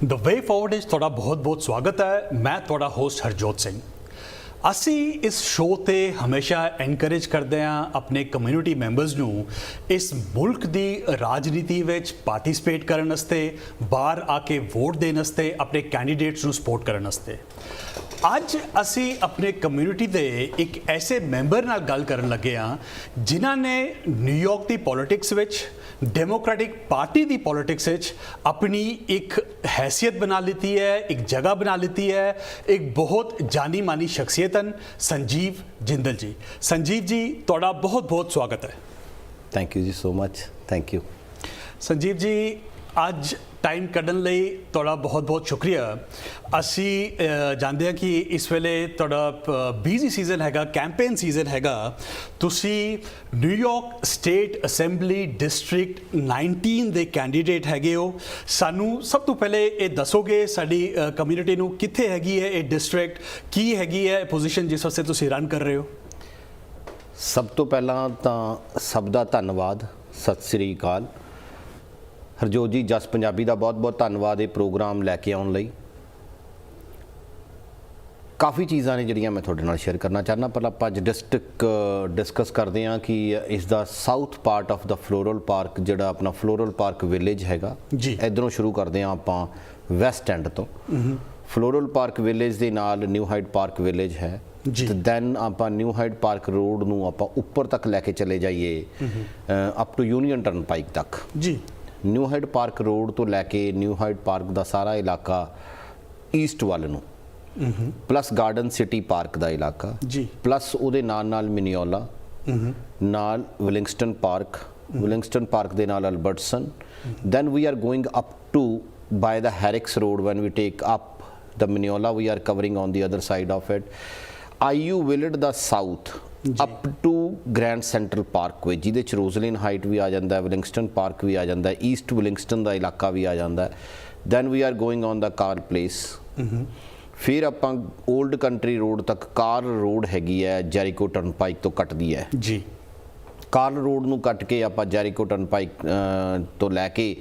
ਦ ਵੇ forward ਵਿੱਚ ਤੁਹਾਡਾ ਬਹੁਤ-ਬਹੁਤ ਸਵਾਗਤ ਹੈ। ਮੈਂ ਤੁਹਾਡਾ ਹੋਸਟ ਹਰਜੋਤ ਸਿੰਘ। ਅਸੀਂ ਇਸ ਸ਼ੋਅ ਤੇ ਹਮੇਸ਼ਾ ਐਨਕਰੇਜ ਕਰਦੇ ਹਾਂ ਆਪਣੇ ਕਮਿਊਨਿਟੀ ਮੈਂਬਰਸ ਨੂੰ ਇਸ ਮੁਲਕ ਦੀ ਰਾਜਨੀਤੀ ਵਿੱਚ ਪਾਰਟਿਸਿਪੇਟ ਕਰਨ ਵਾਸਤੇ, ਬਾਹਰ ਆ ਕੇ ਵੋਟ ਦੇਣ ਵਾਸਤੇ, ਆਪਣੇ ਕੈਂਡੀਡੇਟਸ ਨੂੰ ਸਪੋਰਟ ਕਰਨ ਵਾਸਤੇ। ਅੱਜ ਅਸੀਂ ਆਪਣੇ ਕਮਿਊਨਿਟੀ ਦੇ ਇੱਕ ਐਸੇ ਮੈਂਬਰ ਨਾਲ ਗੱਲ ਕਰਨ ਲੱਗੇ ਹਾਂ ਜਿਨ੍ਹਾਂ ਨੇ ਨਿਊਯਾਰਕ ਦੀ ਪੋਲਿਟਿਕਸ ਵਿੱਚ, ਡੈਮੋਕ੍ਰੈਟਿਕ ਪਾਰਟੀ ਦੀ ਪੋਲਿਟਿਕਸ ਵਿੱਚ ਆਪਣੀ ਇੱਕ हैसियत बना लेती है, एक जगह बना लेती है। एक बहुत जानी मानी शख्सियत हैं संजीव जिंदल जी। संजीव जी तुहाडा बहुत बहुत स्वागत है। Thank you ji so much, thank you. Sanjeev ji ਅੱਜ ਟਾਈਮ ਕੱਢਣ ਲਈ ਤੁਹਾਡਾ ਬਹੁਤ-ਬਹੁਤ ਸ਼ੁਕਰੀਆ। ਅਸੀਂ ਜਾਣਦੇ ਹਾਂ ਕਿ ਇਸ ਵੇਲੇ ਤੁਹਾਡਾ ਬਿਜ਼ੀ ਸੀਜ਼ਨ ਹੈਗਾ, ਕੈਂਪੇਨ ਸੀਜ਼ਨ ਹੈਗਾ। ਤੁਸੀਂ ਨਿਊਯਾਰਕ ਸਟੇਟ ਅਸੈਂਬਲੀ ਡਿਸਟ੍ਰਿਕਟ 19 ਦੇ ਕੈਂਡੀਡੇਟ ਹੈਗੇ ਹੋ। ਸਾਨੂੰ ਸਭ ਤੋਂ ਪਹਿਲੇ ਇਹ ਦੱਸੋਗੇ ਸਾਡੀ ਕਮਿਊਨਿਟੀ ਨੂੰ ਕਿੱਥੇ ਹੈਗੀ ਹੈ ਇਹ ਡਿਸਟ੍ਰਿਕਟ, ਕੀ ਹੈਗੀ ਹੈ ਪੋਜੀਸ਼ਨ ਜਿਸ ਵਾਸਤੇ ਤੁਸੀਂ ਰਨ ਕਰ ਰਹੇ ਹੋ? ਸਭ ਤੋਂ ਪਹਿਲਾਂ ਤਾਂ ਸਭ ਦਾ ਧੰਨਵਾਦ, ਸਤਿ ਸ੍ਰੀ ਅਕਾਲ। ਹਰਜੋਤ ਜੀ, ਜਸ ਪੰਜਾਬੀ ਦਾ ਬਹੁਤ-ਬਹੁਤ ਧੰਨਵਾਦ ਇਹ ਪ੍ਰੋਗਰਾਮ ਲੈ ਕੇ ਆਉਣ ਲਈ। ਕਾਫੀ ਚੀਜ਼ਾਂ ਨੇ ਜਿਹੜੀਆਂ ਮੈਂ ਤੁਹਾਡੇ ਨਾਲ ਸ਼ੇਅਰ ਕਰਨਾ ਚਾਹੁੰਦਾ। ਪਰ ਆਪਾਂ ਅੱਜ ਡਿਸਟ੍ਰਿਕਟ ਡਿਸਕਸ ਕਰਦੇ ਹਾਂ ਕਿ ਇਸ ਦਾ south part of the Floral Park, ਜਿਹੜਾ ਆਪਣਾ ਫਲੋਰਲ ਪਾਰਕ ਵਿਲੇਜ ਹੈਗਾ ਜੀ, ਇੱਧਰੋਂ ਸ਼ੁਰੂ ਕਰਦੇ ਹਾਂ ਆਪਾਂ ਵੈਸਟ ਐਂਡ ਤੋਂ। ਫਲੋਰਲ ਪਾਰਕ ਵਿਲੇਜ ਦੇ ਨਾਲ ਨਿਊ ਹਾਈਡ ਪਾਰਕ ਵਿਲੇਜ ਹੈ ਤੇ ਦੈਨ ਆਪਾਂ ਨਿਊ ਹਾਈਡ ਪਾਰਕ ਰੋਡ ਨੂੰ ਆਪਾਂ ਉੱਪਰ ਤੱਕ ਲੈ ਕੇ ਚਲੇ ਜਾਈਏ up to Union Turnpike ਤੱਕ ਜੀ। ਨਿਊ ਹਾਈਡ ਪਾਰਕ ਰੋਡ ਤੋਂ ਲੈ ਕੇ ਨਿਊ ਹਾਈਡ ਪਾਰਕ ਦਾ ਸਾਰਾ ਇਲਾਕਾ ਈਸਟ ਵੱਲ ਨੂੰ, ਪਲੱਸ ਗਾਰਡਨ ਸਿਟੀ ਪਾਰਕ ਦਾ ਇਲਾਕਾ ਜੀ, ਪਲੱਸ ਉਹਦੇ ਨਾਲ ਨਾਲ ਮਿਨੀਓਲਾ, ਨਾਲ ਵਿਲਿੰਗਸਟਨ ਪਾਰਕ ਦੇ ਨਾਲ Albertson. Then we are going up to by the Herricks Road. When we take up the Mineola, we are covering on the other side of it. IU Willard the south up to Grand Central Parkway, ਜਿਹਦੇ ਚ ਰੋਜ਼ਲਿਨ height ਵੀ ਆ ਜਾਂਦਾ ਹੈ, ਵਿਲਿੰਗਸਟਨ park ਵੀ ਆ ਜਾਂਦਾ ਹੈ, East ਵਿਲਿੰਗਸਟਨ ਦਾ ਇਲਾਕਾ ਵੀ ਆ ਜਾਂਦਾ ਹੈ। Then we are going on the car place. ਫਿਰ ਆਪਾਂ ਓਲਡ ਕੰਟਰੀ ਰੋਡ ਤੱਕ, ਕਾਰ ਰੋਡ ਹੈਗੀ ਹੈ ਜੈਰੀਕੋ ਟਰਨਪਾਈਕ ਤੋਂ ਕੱਟਦੀ ਹੈ ਜੀ। ਕਾਰ ਰੋਡ ਨੂੰ ਕੱਟ ਕੇ ਆਪਾਂ ਜੈਰੀਕੋ ਟਰਨਪਾਈਕ ਤੋਂ ਲੈ ਕੇ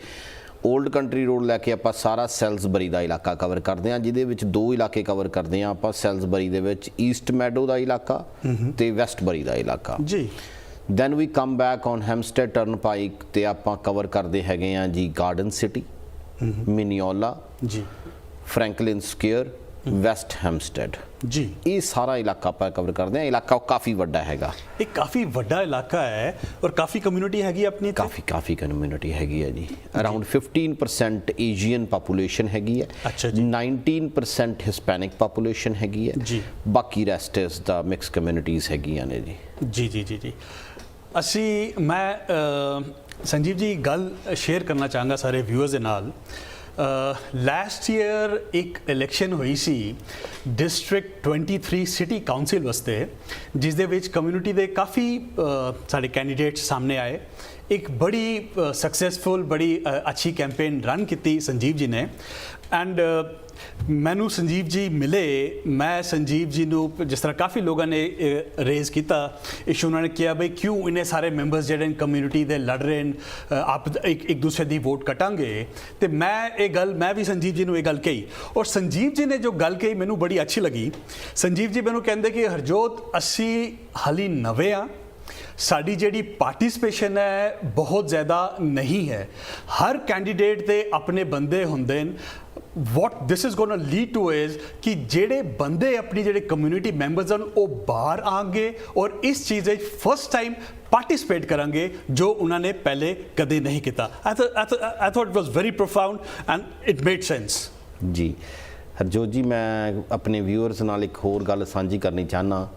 ਓਲਡ ਕੰਟਰੀ ਰੋਡ ਲੈ ਕੇ ਆਪਾਂ ਸਾਰਾ ਸੈਲਸਬਰੀ ਦਾ ਇਲਾਕਾ ਕਵਰ ਕਰਦੇ ਹਾਂ, ਜਿਹਦੇ ਵਿੱਚ ਦੋ ਇਲਾਕੇ ਕਵਰ ਕਰਦੇ ਹਾਂ ਆਪਾਂ। ਸੈਲਸਬਰੀ ਦੇ ਵਿੱਚ ਈਸਟ ਮੈਡੋ ਦਾ ਇਲਾਕਾ ਤੇ ਵੈਸਟਬਰੀ ਦਾ ਇਲਾਕਾ ਜੀ। Then we come back on Hempstead Turnpike ਤੇ ਆਪਾਂ ਕਵਰ ਕਰਦੇ ਹੈਗੇ ਆ ਜੀ ਗਾਰਡਨ ਸਿਟੀ, ਮਿਨੀਓਲਾ ਜੀ, ਫਰੈਂਕਲਿਨ ਸਕੁਅਰ, ਵੈਸਟ ਹੈਮਸਟੈਡ ਜੀ। ਇਹ ਸਾਰਾ ਇਲਾਕਾ ਆਪਾਂ ਕਵਰ ਕਰਦੇ ਹਾਂ। ਇਲਾਕਾ ਕਾਫੀ ਵੱਡਾ ਹੈਗਾ, ਇਹ ਕਾਫੀ ਵੱਡਾ ਇਲਾਕਾ ਹੈ ਔਰ ਕਾਫੀ ਕਮਿਊਨਿਟੀ ਹੈਗੀ ਆਪਣੀ, ਕਾਫੀ ਕਮਿਊਨਿਟੀ ਹੈਗੀ ਹੈ ਜੀ। ਅਰਾਊਂਡ 15% ਏਸ਼ੀਅਨ ਪਾਪੂਲੇਸ਼ਨ ਹੈਗੀ ਹੈ, 19% ਹਿਸਪੈਨਿਕ ਪਾਪੂਲੇਸ਼ਨ ਹੈਗੀ ਹੈ ਜੀ। ਬਾਕੀ ਰੈਸਟ ਇਸ ਦਾ ਮਿਕਸ ਕਮਿਊਨਿਟੀਜ਼ ਹੈਗੀਆਂ ਨੇ ਜੀ। ਜੀ ਜੀ ਜੀ ਜੀ। ਮੈਂ ਸੰਜੀਵ ਜੀ ਗੱਲ ਸ਼ੇਅਰ ਕਰਨਾ ਚਾਹਾਂਗਾ ਸਾਰੇ ਵਿਊਅਰਸ ਦੇ ਨਾਲ। ਲਾਸਟ ਈਅਰ ਇੱਕ ਇਲੈਕਸ਼ਨ ਹੋਈ ਸੀ ਡਿਸਟ੍ਰਿਕਟ 23 ਸਿਟੀ ਕਾਉਂਸਿਲ ਵਾਸਤੇ, ਜਿਸ ਦੇ ਵਿੱਚ ਕਮਿਊਨਿਟੀ ਦੇ ਕਾਫੀ ਸਾਡੇ ਕੈਂਡੀਡੇਟਸ ਸਾਹਮਣੇ ਆਏ। ਇੱਕ ਬੜੀ ਸਕਸੈਸਫੁਲ, ਬੜੀ ਅੱਛੀ ਕੈਂਪੇਨ ਰਨ ਕੀਤੀ ਸੰਜੀਵ ਜੀ ਨੇ। ਐਂਡ ਮੈਨੂੰ ਸੰਜੀਵ ਜੀ ਮਿਲੇ। ਮੈਂ ਸੰਜੀਵ ਜੀ ਨੂੰ, ਜਿਸ ਤਰ੍ਹਾਂ ਕਾਫੀ ਲੋਕਾਂ ਨੇ ਰੇਜ਼ ਕੀਤਾ ਇਸ਼ੂ, ਉਹਨਾਂ ਨੇ ਕਿਹਾ ਬਈ ਕਿਉਂ ਇੰਨੇ ਸਾਰੇ ਮੈਂਬਰਸ ਜਿਹੜੇ ਕਮਿਊਨਿਟੀ ਦੇ ਲੜ ਰਹੇ ਨੇ, ਆਪ ਇੱਕ ਦੂਸਰੇ ਦੀ ਵੋਟ ਕਟਾਂਗੇ। ਤੇ ਮੈਂ ਵੀ ਸੰਜੀਵ ਜੀ ਨੂੰ ਇਹ ਗੱਲ ਕਹੀ ਔਰ ਸੰਜੀਵ ਜੀ ਨੇ ਜੋ ਗੱਲ ਕਹੀ ਮੈਨੂੰ ਬੜੀ ਅੱਛੀ ਲੱਗੀ। ਸੰਜੀਵ ਜੀ ਮੈਨੂੰ ਕਹਿੰਦੇ ਕਿ ਹਰਜੋਤ, ਅਸੀਂ ਹਾਲੀ ਨਵੇਂ ਹਾਂ, ਸਾਡੀ ਜਿਹੜੀ ਪਾਰਟਿਸਪੇਸ਼ਨ ਹੈ ਬਹੁਤ ਜ਼ਿਆਦਾ ਨਹੀਂ ਹੈ। ਹਰ ਕੈਂਡੀਡੇਟ ਦੇ ਆਪਣੇ ਬੰਦੇ ਹੁੰਦੇ ਨੇ। what this is going to lead to is ਕਿ ਜਿਹੜੇ ਬੰਦੇ ਆਪਣੀ ਜਿਹੜੇ ਕਮਿਊਨਿਟੀ ਮੈਂਬਰਸ ਹਨ ਉਹ ਬਾਹਰ ਆਣਗੇ ਔਰ ਇਸ ਚੀਜ਼ ਵਿੱਚ ਫਸਟ ਟਾਈਮ ਪਾਰਟਿਸਿਪੇਟ ਕਰਾਂਗੇ ਜੋ ਉਹਨਾਂ ਨੇ ਪਹਿਲੇ ਕਦੇ ਨਹੀਂ ਕੀਤਾ। I thought it was very profound and it made sense ਜੀ। ਹਰਜੋਤ ਜੀ, ਮੈਂ ਆਪਣੇ ਵਿਊਅਰਸ ਨਾਲ ਇੱਕ ਹੋਰ ਗੱਲ ਸਾਂਝੀ ਕਰਨੀ ਚਾਹੁੰਦਾ।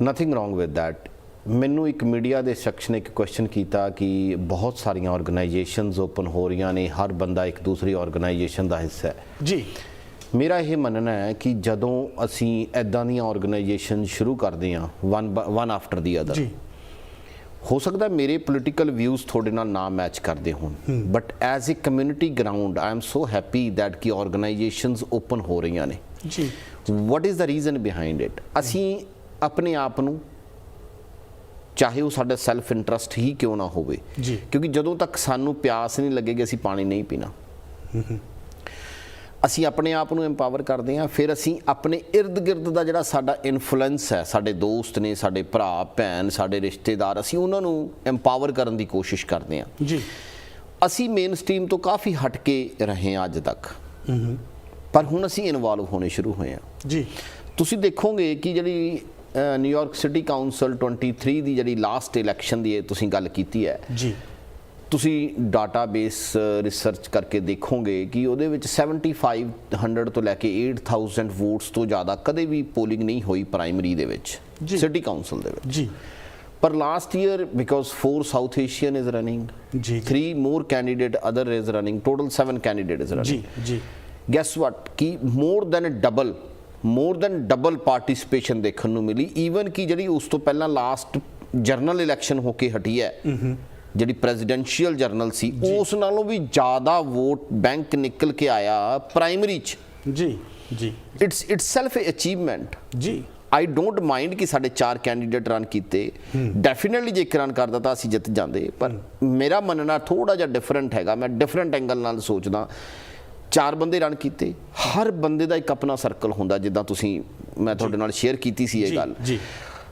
Nothing wrong with that. ਮੈਨੂੰ ਇੱਕ ਮੀਡੀਆ ਦੇ ਸ਼ਖਸ ਨੇ ਇੱਕ ਕੁਐਸਚਨ ਕੀਤਾ ਕਿ ਬਹੁਤ ਸਾਰੀਆਂ ਆਰਗੇਨਾਈਜੇਸ਼ਨਸ ਓਪਨ ਹੋ ਰਹੀਆਂ ਨੇ, ਹਰ ਬੰਦਾ ਇੱਕ ਦੂਸਰੀ ਆਰਗੇਨਾਈਜੇਸ਼ਨ ਦਾ ਹਿੱਸਾ ਹੈ ਜੀ। ਮੇਰਾ ਇਹ ਮੰਨਣਾ ਹੈ ਕਿ ਜਦੋਂ ਅਸੀਂ ਇੱਦਾਂ ਦੀਆਂ ਆਰਗੇਨਾਈਜੇਸ਼ਨ ਸ਼ੁਰੂ ਕਰਦੇ ਹਾਂ ਵਨ ਆਫਟਰ ਦੀ ਅਦਰ, ਹੋ ਸਕਦਾ ਮੇਰੇ ਪੋਲੀਟੀਕਲ ਵਿਊਜ਼ ਤੁਹਾਡੇ ਨਾਲ ਨਾ ਮੈਚ ਕਰਦੇ ਹੋਣ, but as a community ground I am so happy that ਕਿ ਆਰਗੇਨਾਈਜੇਸ਼ਨਸ ਓਪਨ ਹੋ ਰਹੀਆਂ ਨੇ ਜੀ। What is the reason behind it? ਅਸੀਂ ਆਪਣੇ ਆਪ ਨੂੰ, ਚਾਹੇ ਉਹ ਸਾਡਾ ਸੈਲਫ ਇੰਟਰਸਟ ਹੀ ਕਿਉਂ ਨਾ ਹੋਵੇ, ਕਿਉਂਕਿ ਜਦੋਂ ਤੱਕ ਸਾਨੂੰ ਪਿਆਸ ਨਹੀਂ ਲੱਗੇਗੀ ਅਸੀਂ ਪਾਣੀ ਨਹੀਂ ਪੀਣਾ। ਅਸੀਂ ਆਪਣੇ ਆਪ ਨੂੰ ਐਮਪਾਵਰ ਕਰਦੇ ਹਾਂ, ਫਿਰ ਅਸੀਂ ਆਪਣੇ ਇਰਦ ਗਿਰਦ ਦਾ ਜਿਹੜਾ ਸਾਡਾ ਇਨਫਲੂਐਂਸ ਹੈ, ਸਾਡੇ ਦੋਸਤ ਨੇ, ਸਾਡੇ ਭਰਾ ਭੈਣ, ਸਾਡੇ ਰਿਸ਼ਤੇਦਾਰ, ਅਸੀਂ ਉਹਨਾਂ ਨੂੰ ਐਮਪਾਵਰ ਕਰਨ ਦੀ ਕੋਸ਼ਿਸ਼ ਕਰਦੇ ਹਾਂ ਜੀ। ਅਸੀਂ ਮੇਨ ਸਟ੍ਰੀਮ ਤੋਂ ਕਾਫੀ ਹਟ ਕੇ ਰਹੇ ਹਾਂ ਅੱਜ ਤੱਕ, ਪਰ ਹੁਣ ਅਸੀਂ ਇਨਵੋਲਵ ਹੋਣੇ ਸ਼ੁਰੂ ਹੋਏ ਹਾਂ ਜੀ। ਤੁਸੀਂ ਦੇਖੋਗੇ ਕਿ ਜਿਹੜੀ ਨਿਊਯਾਰਕ ਸਿਟੀ ਕਾਉਂਸਲ 23 ਦੀ ਜਿਹੜੀ ਲਾਸਟ ਇਲੈਕਸ਼ਨ ਦੀ ਤੁਸੀਂ ਗੱਲ ਕੀਤੀ ਹੈ ਜੀ, ਤੁਸੀਂ ਡਾਟਾਬੇਸ ਰਿਸਰਚ ਕਰਕੇ ਦੇਖੋਗੇ ਕਿ ਉਹਦੇ ਵਿੱਚ 7500 ਤੋਂ ਲੈ ਕੇ 8000 ਵੋਟਸ ਤੋਂ ਜ਼ਿਆਦਾ ਕਦੇ ਵੀ ਪੋਲਿੰਗ ਨਹੀਂ ਹੋਈ ਪ੍ਰਾਇਮਰੀ ਦੇ ਵਿੱਚ ਸਿਟੀ ਕਾਉਂਸਲ ਦੇ ਵਿੱਚ ਜੀ। ਪਰ last year because 4 south Asian is running, ਜੀ, 3 more candidate other is running, total 7 candidate is running, ਜੀ। guess what ਕਿ more than double participation ਦੇਖਣ ਨੂੰ ਮਿਲੀ। ਈਵਨ ਕਿ ਜਿਹੜੀ ਉਸ ਤੋਂ ਪਹਿਲਾਂ ਲਾਸਟ ਜਰਨਲ ਇਲੈਕਸ਼ਨ ਹੋ ਕੇ ਹਟੀ ਹੈ, ਜਿਹੜੀ ਪ੍ਰੈਜ਼ੀਡੈਂਸ਼ੀਅਲ ਜਰਨਲ ਸੀ, ਉਸ ਨਾਲੋਂ ਵੀ ਜ਼ਿਆਦਾ ਵੋਟ ਬੈਂਕ ਨਿਕਲ ਕੇ ਆਇਆ ਪ੍ਰਾਇਮਰੀ 'ਚ। ਜੀ ਜੀ। ਇਟਸ ਇਟਸੈਲਫ ਅ ਅਚੀਵਮੈਂਟ ਜੀ। ਆਈ ਡੋਂਟ ਮਾਈਂਡ ਕਿ ਸਾਡੇ 4 ਕੈਂਡੀਡੇਟ ਰਨ ਕੀਤੇ, ਡੈਫੀਨੇਟਲੀ ਜੇ ਇੱਕ ਰਨ ਕਰਦਾ ਤਾਂ ਅਸੀਂ ਜਿੱਤ ਜਾਂਦੇ, ਪਰ ਮੇਰਾ ਮੰਨਣਾ ਥੋੜਾ ਜਿਹਾ ਡਿਫਰੈਂਟ ਹੈਗਾ। ਮੈਂ ਡਿਫਰੈਂਟ ਐਂਗਲ ਨਾਲ ਸੋਚਦਾ। 4 ਬੰਦੇ ਰਨ ਕੀਤੇ, ਹਰ ਬੰਦੇ ਦਾ ਇੱਕ ਆਪਣਾ ਸਰਕਲ ਹੁੰਦਾ, ਜਿੱਦਾਂ ਤੁਸੀਂ ਮੈਂ ਤੁਹਾਡੇ ਨਾਲ ਸ਼ੇਅਰ ਕੀਤੀ ਸੀ ਇਹ ਗੱਲ। ਜੀ।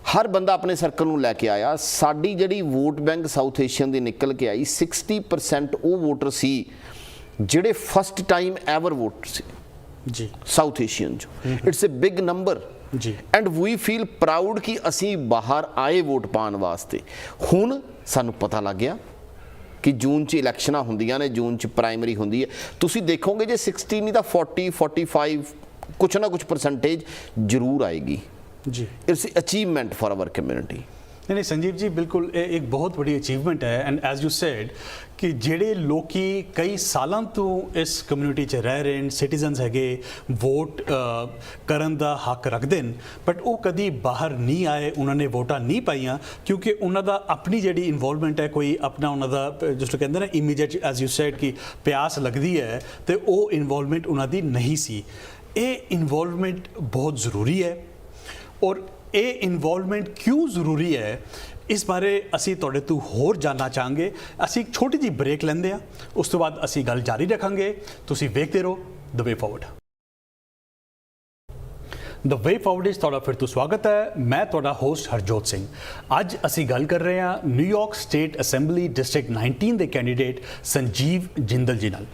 ਹਰ ਬੰਦਾ ਆਪਣੇ ਸਰਕਲ ਨੂੰ ਲੈ ਕੇ ਆਇਆ। ਸਾਡੀ ਜਿਹੜੀ ਵੋਟ ਬੈਂਕ ਸਾਊਥ ਏਸ਼ੀਅਨ ਦੀ ਨਿਕਲ ਕੇ ਆਈ, 60% ਉਹ ਵੋਟਰ ਸੀ ਜਿਹੜੇ ਫਸਟ ਟਾਈਮ ਐਵਰ ਵੋਟ ਸੀ ਜੀ ਸਾਊਥ ਏਸ਼ੀਅਨ 'ਚ। ਇਟਸ ਅ ਬਿਗ ਨੰਬਰ ਜੀ, ਐਂਡ ਵੀ ਫੀਲ ਪ੍ਰਾਊਡ ਕਿ ਅਸੀਂ ਬਾਹਰ ਆਏ ਵੋਟ ਪਾਉਣ ਵਾਸਤੇ। ਹੁਣ ਸਾਨੂੰ ਪਤਾ ਲੱਗ ਗਿਆ ਕਿ ਜੂਨ 'ਚ ਇਲੈਕਸ਼ਨਾਂ ਹੁੰਦੀਆਂ ਨੇ, ਜੂਨ 'ਚ ਪ੍ਰਾਇਮਰੀ ਹੁੰਦੀ ਹੈ। ਤੁਸੀਂ ਦੇਖੋਗੇ ਜੇ 60 ਨਹੀਂ ਤਾਂ 40 45 ਕੁਛ ਨਾ ਕੁਛ ਪਰਸੈਂਟੇਜ ਜ਼ਰੂਰ ਆਏਗੀ। ਜੀ। It's achievement for our community. नहीं संजीव जी, बिल्कुल एक बहुत बड़ी अचीवमेंट है। एंड एज यू सैड कि ਜਿਹੜੇ ਲੋਕੀ ਕਈ ਸਾਲਾਂ ਤੋਂ ਇਸ ਕਮਿਊਨਿਟੀ 'ਚ ਰਹਿ ਰਹੇ ਨੇ, ਸਿਟੀਜ਼ਨਸ ਹੈਗੇ, ਵੋਟ ਕਰਨ ਦਾ ਹੱਕ ਰੱਖਦੇ ਨੇ, ਬਟ ਉਹ ਕਦੀ ਬਾਹਰ ਨਹੀਂ ਆਏ, ਉਹਨਾਂ ਨੇ ਵੋਟਾਂ ਨਹੀਂ ਪਾਈਆਂ ਕਿਉਂਕਿ ਉਹਨਾਂ ਦਾ ਆਪਣੀ ਜਿਹੜੀ ਇਨਵੋਲਵਮੈਂਟ ਹੈ, ਕੋਈ ਆਪਣਾ ਉਹਨਾਂ ਦਾ ਜਿਸ ਨੂੰ ਕਹਿੰਦੇ ਨਾ ਇਮੀਡੀਏਟ, ਐਜ ਯੂ ਸੈਡ ਕਿ ਪਿਆਸ ਲੱਗਦੀ ਹੈ, ਤੇ ਉਹ ਇਨਵੋਲਵਮੈਂਟ ਉਹਨਾਂ ਦੀ ਨਹੀਂ ਸੀ। ਇਹ ਇਨਵੋਲਵਮੈਂਟ ਬਹੁਤ ਜ਼ਰੂਰੀ ਹੈ, ਔਰ ਇਹ ਇਨਵੋਲਵਮੈਂਟ ਕਿਉਂ ਜ਼ਰੂਰੀ ਹੈ ਇਸ ਬਾਰੇ ਅਸੀਂ ਤੁਹਾਡੇ ਤੋਂ ਹੋਰ ਜਾਣਨਾ ਚਾਹਾਂਗੇ। ਅਸੀਂ ਇੱਕ ਛੋਟੀ ਜਿਹੀ ਬ੍ਰੇਕ ਲੈਂਦੇ ਹਾਂ, ਉਸ ਤੋਂ ਬਾਅਦ ਅਸੀਂ ਗੱਲ ਜਾਰੀ ਰੱਖਾਂਗੇ। ਤੁਸੀਂ ਵੇਖਦੇ ਰਹੋ ਦ ਵੇ ਫਾਰਵਰਡ। ਦ ਵੇ ਫਾਰਵਰਡ ਵਿੱਚ ਤੁਹਾਡਾ ਫਿਰ ਤੋਂ ਸਵਾਗਤ ਹੈ। ਮੈਂ ਤੁਹਾਡਾ ਹੋਸਟ ਹਰਜੋਤ ਸਿੰਘ। ਅੱਜ ਅਸੀਂ ਗੱਲ ਕਰ ਰਹੇ ਹਾਂ ਨਿਊਯਾਰਕ ਸਟੇਟ ਅਸੈਂਬਲੀ ਡਿਸਟ੍ਰਿਕਟ 19 ਦੇ ਕੈਂਡੀਡੇਟ ਸੰਜੀਵ ਜਿੰਦਲ ਜੀ ਨਾਲ।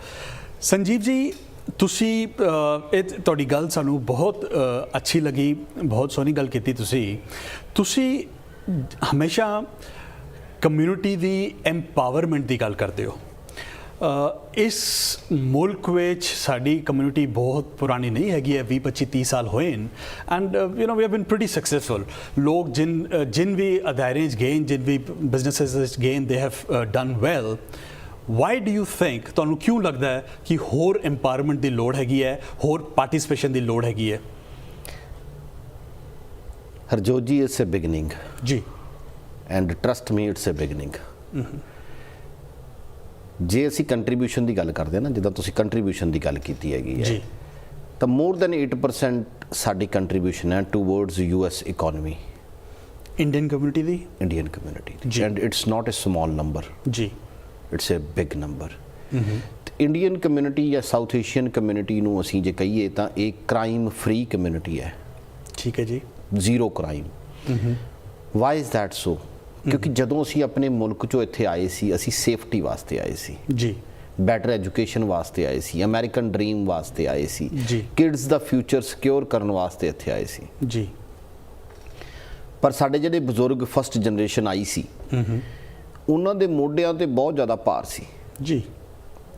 ਸੰਜੀਵ ਜੀ, ਤੁਸੀਂ ਇਹ ਤੁਹਾਡੀ ਗੱਲ ਸਾਨੂੰ ਬਹੁਤ ਅੱਛੀ ਲੱਗੀ, ਬਹੁਤ ਸੋਹਣੀ ਗੱਲ ਕੀਤੀ ਤੁਸੀਂ ਹਮੇਸ਼ਾ ਕਮਿਊਨਿਟੀ ਦੀ ਐਮਪਾਵਰਮੈਂਟ ਦੀ ਗੱਲ ਕਰਦੇ ਹੋ। ਇਸ ਮੁਲਕ ਵਿੱਚ ਸਾਡੀ ਕਮਿਊਨਿਟੀ ਬਹੁਤ ਪੁਰਾਣੀ ਨਹੀਂ ਹੈਗੀ ਹੈ, 20-25-30 ਸਾਲ ਹੋਏ ਨੇ, and you know we have been pretty successful. ਲੋਕ ਜਿਨ ਵੀ ਅਦਾਇਰੇ 'ਚ ਗਏ, ਜਿਨ ਵੀ ਬਿਜ਼ਨੈਸਿਸ 'ਚ ਗਏ, they have done well. Why do you think, ਤੁਹਾਨੂੰ ਕਿਉਂ ਲੱਗਦਾ ਹੈ ਕਿ ਹੋਰ ਐਮਪਾਵਰਮੈਂਟ ਦੀ ਲੋੜ ਹੈਗੀ ਹੈ, ਹੋਰ ਪਾਰਟਿਸਿਪੇਸ਼ਨ ਦੀ ਲੋੜ ਹੈਗੀ ਹੈ? Harjot ji, it's a beginning ਜੀ, and trust me it's a beginning. ਜੇ ਅਸੀਂ ਕੰਟਰੀਬਿਊਸ਼ਨ ਦੀ ਗੱਲ ਕਰਦੇ ਹਾਂ ਨਾ, ਜਿੱਦਾਂ ਤੁਸੀਂ ਕੰਟਰੀਬਿਊਸ਼ਨ ਦੀ ਗੱਲ ਕੀਤੀ ਹੈਗੀ ਹੈ ਜੀ, ਤਾਂ ਮੋਰ ਦੈਨ 8% ਸਾਡੀ ਕੰਟਰੀਬਿਊਸ਼ਨ ਹੈ towards US economy, Indian community ਦੀ। Indian community, and it's not a small number. ਜੀ, it's a big number. Indian community ਜਾਂ ਸਾਊਥ ਏਸ਼ੀਅਨ ਕਮਿਊਨਿਟੀ ਨੂੰ ਅਸੀਂ ਜੇ ਕਹੀਏ ਤਾਂ ਇਹ ਕ੍ਰਾਈਮ ਫ੍ਰੀ ਕਮਿਊਨਿਟੀ ਹੈ। ਠੀਕ ਹੈ ਜੀ। Zero crime. Y is that so? ਕਿਉਂਕਿ ਜਦੋਂ ਅਸੀਂ ਆਪਣੇ ਮੁਲਕ 'ਚੋਂ ਇੱਥੇ ਆਏ ਸੀ, ਅਸੀਂ ਸੇਫਟੀ ਵਾਸਤੇ ਆਏ ਸੀ ਜੀ, ਬੈਟਰ ਐਜੂਕੇਸ਼ਨ ਵਾਸਤੇ ਆਏ ਸੀ, ਅਮਰੀਕਨ ਡ੍ਰੀਮ ਵਾਸਤੇ ਆਏ ਸੀ ਜੀ, ਕਿਡਸ ਦਾ ਫਿਊਚਰ ਸਿਕਿਉਰ ਕਰਨ ਵਾਸਤੇ ਇੱਥੇ ਆਏ ਸੀ। ਜੀ। ਪਰ ਸਾਡੇ ਜਿਹੜੇ ਬਜ਼ੁਰਗ ਫਸਟ ਜਨਰੇਸ਼ਨ ਆਈ ਸੀ, ਉਹਨਾਂ ਦੇ ਮੋਢਿਆਂ ਤੇ ਬਹੁਤ ਜ਼ਿਆਦਾ ਭਾਰ ਸੀ ਜੀ।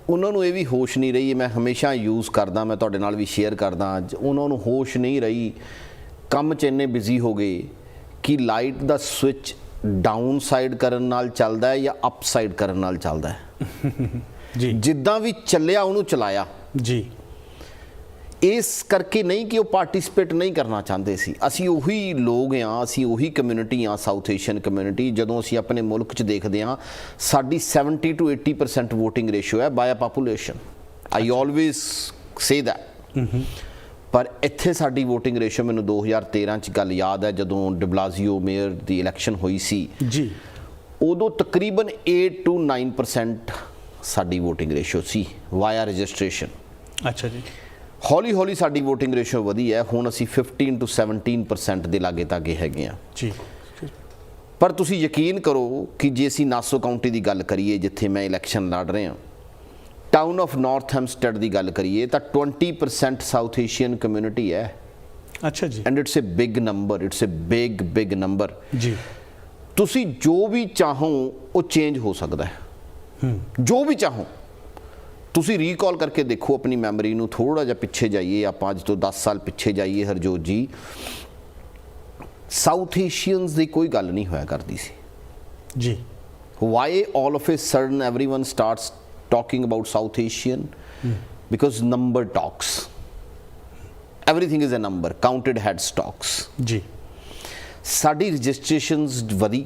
ਉਹਨਾਂ ਨੂੰ ਇਹ ਵੀ ਹੋਸ਼ ਨਹੀਂ ਰਹੀ, ਮੈਂ ਹਮੇਸ਼ਾ ਯੂਜ਼ ਕਰਦਾ, ਮੈਂ ਤੁਹਾਡੇ ਨਾਲ ਵੀ ਸ਼ੇਅਰ ਕਰਦਾ ਅੱਜ, ਉਹਨਾਂ ਨੂੰ ਹੋਸ਼ ਨਹੀਂ ਰਹੀ, ਕੰਮ 'ਚ ਇੰਨੇ ਬਿਜ਼ੀ ਹੋ ਗਏ ਕਿ ਲਾਈਟ ਦਾ ਸਵਿਚ ਡਾਊਨ ਸਾਈਡ ਕਰਨ ਨਾਲ ਚੱਲਦਾ ਹੈ ਜਾਂ ਅਪ ਸਾਈਡ ਕਰਨ ਨਾਲ ਚੱਲਦਾ ਹੈ। ਜੀ, ਜਿੱਦਾਂ ਵੀ ਚੱਲਿਆ ਉਹਨੂੰ ਚਲਾਇਆ। ਜੀ। ਇਸ ਕਰਕੇ ਨਹੀਂ ਕਿ ਉਹ ਪਾਰਟਿਸਿਪੇਟ ਨਹੀਂ ਕਰਨਾ ਚਾਹੁੰਦੇ ਸੀ। ਅਸੀਂ ਉਹੀ ਲੋਕ ਹਾਂ, ਅਸੀਂ ਉਹੀ ਕਮਿਊਨਿਟੀ ਹਾਂ, ਸਾਊਥ ਏਸ਼ੀਅਨ ਕਮਿਊਨਿਟੀ। ਜਦੋਂ ਅਸੀਂ ਆਪਣੇ ਮੁਲਕ 'ਚ ਦੇਖਦੇ ਹਾਂ, ਸਾਡੀ 70 to 80% ਵੋਟਿੰਗ ਰੇਸ਼ੋ ਹੈ by population. I always say that. ਪਰ ਇੱਥੇ ਸਾਡੀ ਵੋਟਿੰਗ ਰੇਸ਼ੋ, ਮੈਨੂੰ 2013 'ਚ ਗੱਲ ਯਾਦ ਹੈ ਜਦੋਂ ਡਿਬਲਾਜ਼ੀਓ ਮੇਅਰ ਦੀ ਇਲੈਕਸ਼ਨ ਹੋਈ ਸੀ ਜੀ, ਉਦੋਂ ਤਕਰੀਬਨ 8 to 9% ਸਾਡੀ ਵੋਟਿੰਗ ਰੇਸ਼ੋ ਸੀ ਵਾਇਆ ਰਜਿਸਟ੍ਰੇਸ਼ਨ। ਅੱਛਾ ਜੀ। ਹੌਲੀ ਹੌਲੀ ਸਾਡੀ VOTING ਰੇਸ਼ੋ ਵਧੀ ਹੈ, ਹੁਣ ਅਸੀਂ 15 to 17% ਦੇ ਲਾਗੇ ਤਾਗੇ ਹੈਗੇ ਆ ਜੀ। ਪਰ ਤੁਸੀਂ ਯਕੀਨ ਕਰੋ ਕਿ ਜੇ ਅਸੀਂ ਨਾਸੋ ਕਾਊਂਟੀ ਦੀ ਗੱਲ ਕਰੀਏ ਜਿੱਥੇ ਮੈਂ ਇਲੈਕਸ਼ਨ ਲੜ ਰਿਹਾ, ਟਾਊਨ ਆਫ ਨਾਰਥ ਹੈਮਸਟੈਡ ਦੀ ਗੱਲ ਕਰੀਏ ਤਾਂ 20% ਸਾਊਥ ਏਸ਼ੀਅਨ ਕਮਿਊਨਿਟੀ ਹੈ। ਅੱਛਾ ਜੀ। And it's a big number, it's a big number ਜੀ। ਤੁਸੀਂ ਜੋ ਵੀ ਚਾਹੋ ਉਹ ਚੇਂਜ ਹੋ ਸਕਦਾ ਹੈ, ਜੋ ਵੀ ਚਾਹੋ। ਤੁਸੀਂ ਰੀਕਾਲ ਕਰਕੇ ਦੇਖੋ ਆਪਣੀ ਮੈਮਰੀ ਨੂੰ, ਥੋੜਾ ਜਿਹਾ ਪਿੱਛੇ ਜਾਈਏ, ਆਪਾਂ ਅੱਜ ਤੋਂ 10 ਸਾਲ ਪਿੱਛੇ ਜਾਈਏ ਹਰਜੋਤ ਜੀ, ਸਾਊਥ ਏਸ਼ੀਅਨਸ ਦੀ ਕੋਈ ਗੱਲ ਨਹੀਂ ਹੋਇਆ ਕਰਦੀ ਸੀ ਜੀ। Why all of a sudden everyone starts talking about South Asian? Because number talks. Everything is a number. Counted heads talks. ਜੀ। ਸਾਡੀ ਰਜਿਸਟ੍ਰੇਸ਼ਨਸ ਵਧੀ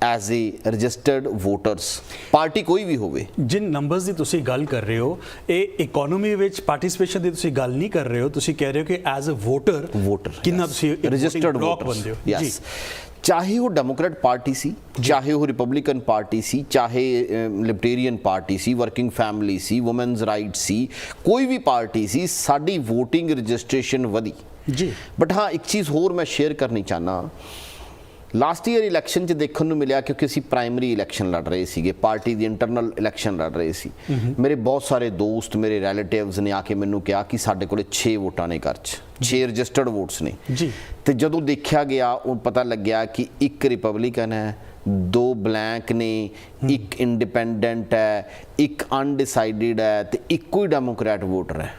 as a registered voters, party ਕੋਈ ਵੀ ਹੋਵੇ। ਜਿਨ ਨੰਬਰਸ ਦੀ ਤੁਸੀਂ ਗੱਲ ਕਰ ਰਹੇ ਹੋ, ਇਹ ਇਕਨੋਮੀ ਵਿੱਚ ਪਾਰਟਿਸਿਪੇਸ਼ਨ ਦੀ ਤੁਸੀਂ ਗੱਲ ਨਹੀਂ ਕਰ ਰਹੇ ਹੋ, ਤੁਸੀਂ ਕਹਿ ਰਹੇ ਹੋ ਕਿ ਐਜ਼ ਅ ਵੋਟਰ ਕਿੰਨਾ ਤੁਸੀਂ ਰਜਿਸਟਰਡ ਬਲੌਕ ਬੰਦੇ ਹੋ। ਯੈਸ, ਚਾਹੇ ਉਹ ਡੈਮੋਕ੍ਰੇਟ ਪਾਰਟੀ ਸੀ, ਚਾਹੇ ਉਹ ਰਿਪਬਲਿਕਨ ਪਾਰਟੀ ਸੀ, ਚਾਹੇ ਲਿਬਰਟੇਰੀਅਨ ਪਾਰਟੀ ਸੀ, ਵਰਕਿੰਗ ਫੈਮਿਲੀ ਸੀ, ਵੂਮਨਸ ਰਾਈਟ ਸੀ, ਕੋਈ ਵੀ ਪਾਰਟੀ ਸੀ, ਸਾਡੀ VOTING ਰਜਿਸਟ੍ਰੇਸ਼ਨ ਵਧੀ ਜੀ। ਬਟ ਹਾਂ, ਇੱਕ ਚੀਜ਼ ਹੋਰ ਮੈਂ ਸ਼ੇਅਰ ਕਰਨੀ ਚਾਹੁੰਦਾ। ਲਾਸਟ ਈਅਰ ਇਲੈਕਸ਼ਨ 'ਚ ਦੇਖਣ ਨੂੰ ਮਿਲਿਆ, ਕਿਉਂਕਿ ਅਸੀਂ ਪ੍ਰਾਇਮਰੀ ਇਲੈਕਸ਼ਨ ਲੜ ਰਹੇ ਸੀਗੇ, ਪਾਰਟੀ ਦੀ ਇੰਟਰਨਲ ਇਲੈਕਸ਼ਨ ਲੜ ਰਹੇ ਸੀ। ਮੇਰੇ ਬਹੁਤ ਸਾਰੇ ਦੋਸਤ, ਮੇਰੇ ਰਿਲੇਟਿਵਸ ਨੇ ਆ ਕੇ ਮੈਨੂੰ ਕਿਹਾ ਕਿ ਸਾਡੇ ਕੋਲੇ 6 ਵੋਟਾਂ ਨੇ ਘਰ 'ਚ, 6 ਰਜਿਸਟਰਡ ਵੋਟਸ ਨੇ ਜੀ। ਤੇ ਜਦੋਂ ਦੇਖਿਆ ਗਿਆ ਉਹ ਪਤਾ ਲੱਗਿਆ ਕਿ ਇੱਕ ਰਿਪਬਲਿਕਨ ਹੈ, 2 ਬਲੈਂਕ ਨੇ, ਇੱਕ ਇੰਡੀਪੈਂਡੈਂਟ ਹੈ, ਇੱਕ ਅਨਡਿਸਾਈਡਡ ਹੈ ਤੇ ਇੱਕੋ ਹੀ ਡੈਮੋਕ੍ਰੈਟ ਵੋਟਰ ਹੈ।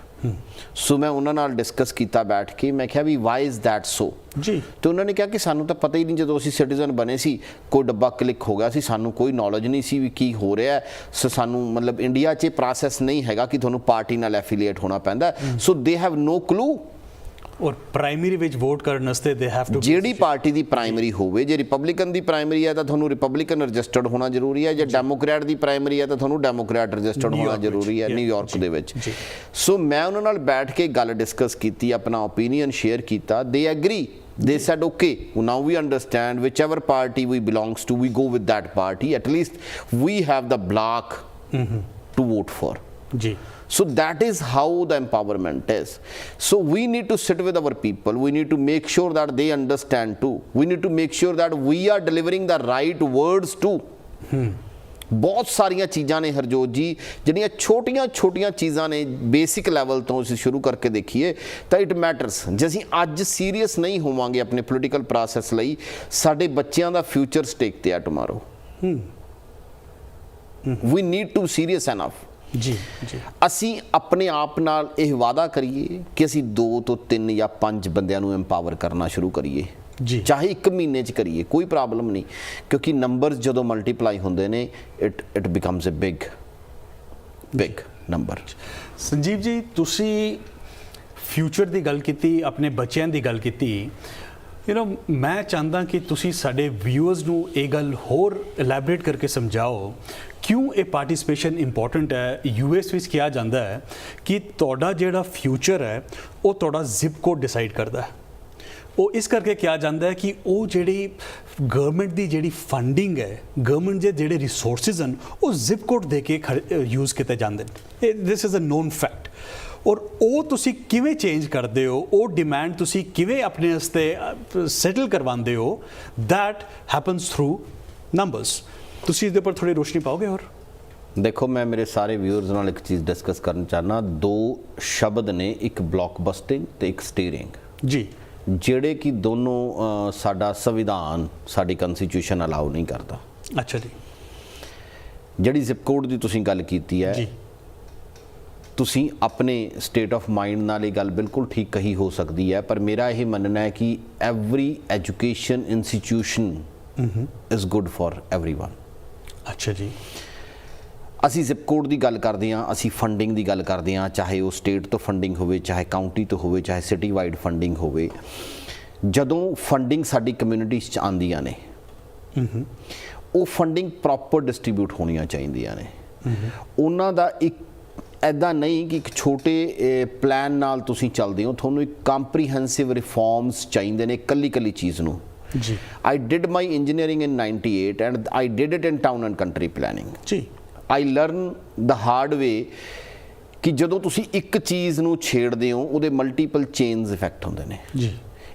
ਸੋ ਮੈਂ ਉਹਨਾਂ ਨਾਲ ਡਿਸਕਸ ਕੀਤਾ ਬੈਠ ਕੇ, ਮੈਂ ਕਿਹਾ V Y is that so ਜੀ। ਤੇ ਉਹਨਾਂ ਨੇ ਕਿਹਾ ਕਿ ਸਾਨੂੰ ਤਾਂ ਪਤਾ ਹੀ ਨਹੀਂ, ਜਦੋਂ ਅਸੀਂ ਸਿਟੀਜ਼ਨ ਬਣੇ ਸੀ ਕੋਈ ਡੱਬਾ ਕਲਿੱਕ ਹੋ ਗਿਆ ਸੀ, ਸਾਨੂੰ ਕੋਈ ਨੌਲੇਜ ਨਹੀਂ ਸੀ ਵੀ ਕੀ ਹੋ ਰਿਹਾ। ਸੋ ਸਾਨੂੰ ਮਤਲਬ ਇੰਡੀਆ 'ਚ ਪ੍ਰੋਸੈਸ ਨਹੀਂ ਹੈਗਾ ਕਿ ਤੁਹਾਨੂੰ ਪਾਰਟੀ ਨਾਲ ਐਫੀਲੀਏਟ ਹੋਣਾ ਪੈਂਦਾ। ਸੋ ਦੇ ਹੈਵ ਨੋ ਕਲੂ। ਔਰ ਪ੍ਰਾਇਮਰੀ ਵਿੱਚ ਵੋਟ ਕਰਨ ਵਾਸਤੇ ਦੇ ਹੈਵ ਟੂ, ਜਿਹੜੀ ਪਾਰਟੀ ਦੀ ਪ੍ਰਾਇਮਰੀ ਹੋਵੇ, ਜੇ ਰਿਪਬਲਿਕਨ ਦੀ ਪ੍ਰਾਇਮਰੀ ਹੈ ਤਾਂ ਤੁਹਾਨੂੰ ਰਿਪਬਲਿਕਨ ਰਜਿਸਟਰਡ ਹੋਣਾ ਜ਼ਰੂਰੀ ਹੈ, ਜੇ ਡੈਮੋਕ੍ਰੈਟ ਦੀ ਪ੍ਰਾਇਮਰੀ ਹੈ ਤਾਂ ਤੁਹਾਨੂੰ ਡੈਮੋਕ੍ਰੈਟ ਰਜਿਸਟਰਡ ਹੋਣਾ ਜ਼ਰੂਰੀ ਹੈ, ਨਿਊਯਾਰਕ ਦੇ ਵਿੱਚ। ਸੋ ਮੈਂ ਉਹਨਾਂ ਨਾਲ ਬੈਠ ਕੇ ਗੱਲ ਡਿਸਕਸ ਕੀਤੀ, ਆਪਣਾ ਓਪੀਨੀਅਨ ਸ਼ੇਅਰ ਕੀਤਾ। ਦੇ agri, they said okay, now we understand whichever party we belongs to, we go with that party, at least we have the block to vote for ji. So that is how the empowerment is. So we need to sit with our people, we need to make sure that they understand too, we need to make sure that we are delivering the right words too. ਬਹੁਤ ਸਾਰੀਆਂ ਚੀਜ਼ਾਂ ਨੇ ਹਰਜੋਤ ਜੀ, ਜਿਹੜੀਆਂ ਛੋਟੀਆਂ ਚੀਜ਼ਾਂ ਨੇ, basic level ਤੋਂ ਅਸੀਂ ਸ਼ੁਰੂ ਕਰਕੇ ਦੇਖੀਏ ਤਾਂ ਇਟ ਮੈਟਰਸ। ਜੇ ਅਸੀਂ ਅੱਜ ਸੀਰੀਅਸ ਨਹੀਂ ਹੋਵਾਂਗੇ ਆਪਣੇ ਪੋਲੀਟੀਕਲ ਪ੍ਰੋਸੈਸ ਲਈ, ਸਾਡੇ ਬੱਚਿਆਂ ਦਾ ਫਿਊਚਰ ਸਟੇਕ ਤੇ ਆ tomorrow. We need to serious enough ਜੀ। ਅਸੀਂ ਆਪਣੇ ਆਪ ਨਾਲ ਇਹ ਵਾਅਦਾ ਕਰੀਏ ਕਿ ਅਸੀਂ 2 ਤੋਂ 3 ਜਾਂ 5 ਬੰਦਿਆਂ ਨੂੰ ਐਮਪਾਵਰ ਕਰਨਾ ਸ਼ੁਰੂ ਕਰੀਏ ਜੀ, ਚਾਹੇ 1 ਮਹੀਨੇ 'ਚ ਕਰੀਏ, ਕੋਈ ਪ੍ਰੋਬਲਮ ਨਹੀਂ, ਕਿਉਂਕਿ ਨੰਬਰਸ ਜਦੋਂ ਮਲਟੀਪਲਾਈ ਹੁੰਦੇ ਨੇ it becomes a big number. Sanjeev ji, ਤੁਸੀਂ ਫਿਊਚਰ ਦੀ ਗੱਲ ਕੀਤੀ, ਆਪਣੇ ਬੱਚਿਆਂ ਦੀ ਗੱਲ ਕੀਤੀ। ਮੈਂ ਚਾਹੁੰਦਾ ਕਿ ਤੁਸੀਂ ਸਾਡੇ ਵਿਊਅਰਸ ਨੂੰ ਇਹ ਗੱਲ ਹੋਰ ਇਲੈਬੋਰੇਟ ਕਰਕੇ ਸਮਝਾਓ ਕਿਉਂ ਇਹ ਪਾਰਟਿਸਿਪੇਸ਼ਨ ਇੰਪੋਰਟੈਂਟ ਹੈ। US ਵਿੱਚ ਕਿਹਾ ਜਾਂਦਾ ਹੈ ਕਿ ਤੁਹਾਡਾ ਜਿਹੜਾ ਫਿਊਚਰ ਹੈ ਉਹ ਤੁਹਾਡਾ ਜ਼ਿਪ ਕੋਡ ਡਿਸਾਈਡ ਕਰਦਾ ਹੈ। ਉਹ ਇਸ ਕਰਕੇ ਕਿਹਾ ਜਾਂਦਾ ਹੈ ਕਿ ਉਹ ਜਿਹੜੀ ਗਵਰਨਮੈਂਟ ਦੀ ਜਿਹੜੀ ਫੰਡਿੰਗ ਹੈ, ਗਵਰਨਮੈਂਟ ਦੇ ਜਿਹੜੇ ਰਿਸੋਰਸਿਸ ਹਨ, ਉਹ ਜ਼ਿਪ ਕੋਡ ਦੇ ਕੇ ਯੂਜ਼ ਕੀਤੇ ਜਾਂਦੇ ਨੇ। This is a known fact. ਔਰ ਉਹ ਤੁਸੀਂ ਕਿਵੇਂ ਚੇਂਜ ਕਰਦੇ ਹੋ, ਉਹ ਡਿਮਾਂਡ ਤੁਸੀਂ ਕਿਵੇਂ ਆਪਣੇ ਵਾਸਤੇ ਸੈਟਲ ਕਰਵਾਉਂਦੇ ਹੋ, ਦੈਟ ਹੈਪਨਸ ਥਰੂ ਨੰਬਰਸ। ਤੁਸੀਂ ਇਹਦੇ ਉੱਪਰ ਥੋੜੀ ਰੋਸ਼ਨੀ ਪਾਓਗੇ? ਹੋਰ ਦੇਖੋ, ਮੈਂ ਮੇਰੇ ਸਾਰੇ ਵਿਊਅਰਸ ਨਾਲ ਇੱਕ ਚੀਜ਼ ਡਿਸਕਸ ਕਰਨਾ ਚਾਹਨਾ। 2 ਸ਼ਬਦ ਨੇ, ਇੱਕ ਬਲੌਕਬਸਟਿੰਗ ਤੇ ਇੱਕ ਸਟੀਅਰਿੰਗ ਜੀ, ਜਿਹੜੇ ਕਿ ਦੋਨੋਂ ਸਾਡਾ ਸੰਵਿਧਾਨ, ਸਾਡੀ ਕਨਸਟੀਟਿਊਸ਼ਨ ਅਲਾਉ ਨਹੀਂ ਕਰਦਾ। ਅੱਛਾ ਜੀ। ਜਿਹੜੀ ਜ਼ਿਪ ਕੋਡ ਦੀ ਤੁਸੀਂ ਗੱਲ ਕੀਤੀ ਹੈ, ਤੁਸੀਂ ਆਪਣੇ ਸਟੇਟ ਆਫ ਮਾਈਂਡ ਨਾਲ ਇਹ ਗੱਲ ਬਿਲਕੁਲ ਠੀਕ ਕਹੀ ਹੋ ਸਕਦੀ ਹੈ, ਪਰ ਮੇਰਾ ਇਹ ਮੰਨਣਾ ਹੈ ਕਿ every education institution is good for everyone. ਅੱਛਾ ਜੀ। ਅਸੀਂ ਜ਼ਿਪ ਕੋਡ ਦੀ ਗੱਲ ਕਰਦੇ ਹਾਂ, ਅਸੀਂ ਫੰਡਿੰਗ ਦੀ ਗੱਲ ਕਰਦੇ ਹਾਂ, ਚਾਹੇ ਉਹ ਸਟੇਟ ਤੋਂ ਫੰਡਿੰਗ ਹੋਵੇ, ਚਾਹੇ ਕਾਊਂਟੀ ਤੋਂ ਹੋਵੇ, ਚਾਹੇ ਸਿਟੀ ਵਾਈਡ ਫੰਡਿੰਗ ਹੋਵੇ। ਜਦੋਂ ਫੰਡਿੰਗ ਸਾਡੀ ਕਮਿਊਨਿਟੀਜ਼ 'ਚ ਆਉਂਦੀਆਂ ਨੇ, ਉਹ ਫੰਡਿੰਗ ਪ੍ਰੋਪਰ ਡਿਸਟ੍ਰੀਬਿਊਟ ਹੋਣੀਆਂ ਚਾਹੀਦੀਆਂ ਨੇ। ਉਹਨਾਂ ਦਾ ਇੱਕ ਇੱਦਾਂ ਨਹੀਂ ਕਿ ਇੱਕ ਛੋਟੇ ਪਲਾਨ ਨਾਲ ਤੁਸੀਂ ਚੱਲਦੇ ਹੋ, ਤੁਹਾਨੂੰ ਇੱਕ ਕੰਪਰੀਹੈਂਸਿਵ ਰਿਫਾਰਮਸ ਚਾਹੀਦੇ ਨੇ ਇਕੱਲੀ ਚੀਜ਼ ਨੂੰ ਜੀ। I did my engineering in 98 and I did it in town and country planning ਜੀ। I learned the hard way ਕਿ ਜਦੋਂ ਤੁਸੀਂ ਇੱਕ ਚੀਜ਼ ਨੂੰ ਛੇੜਦੇ ਹੋ ਉਹਦੇ ਮਲਟੀਪਲ ਚੇਨਸ ਇਫੈਕਟ ਹੁੰਦੇ ਨੇ ਜੀ।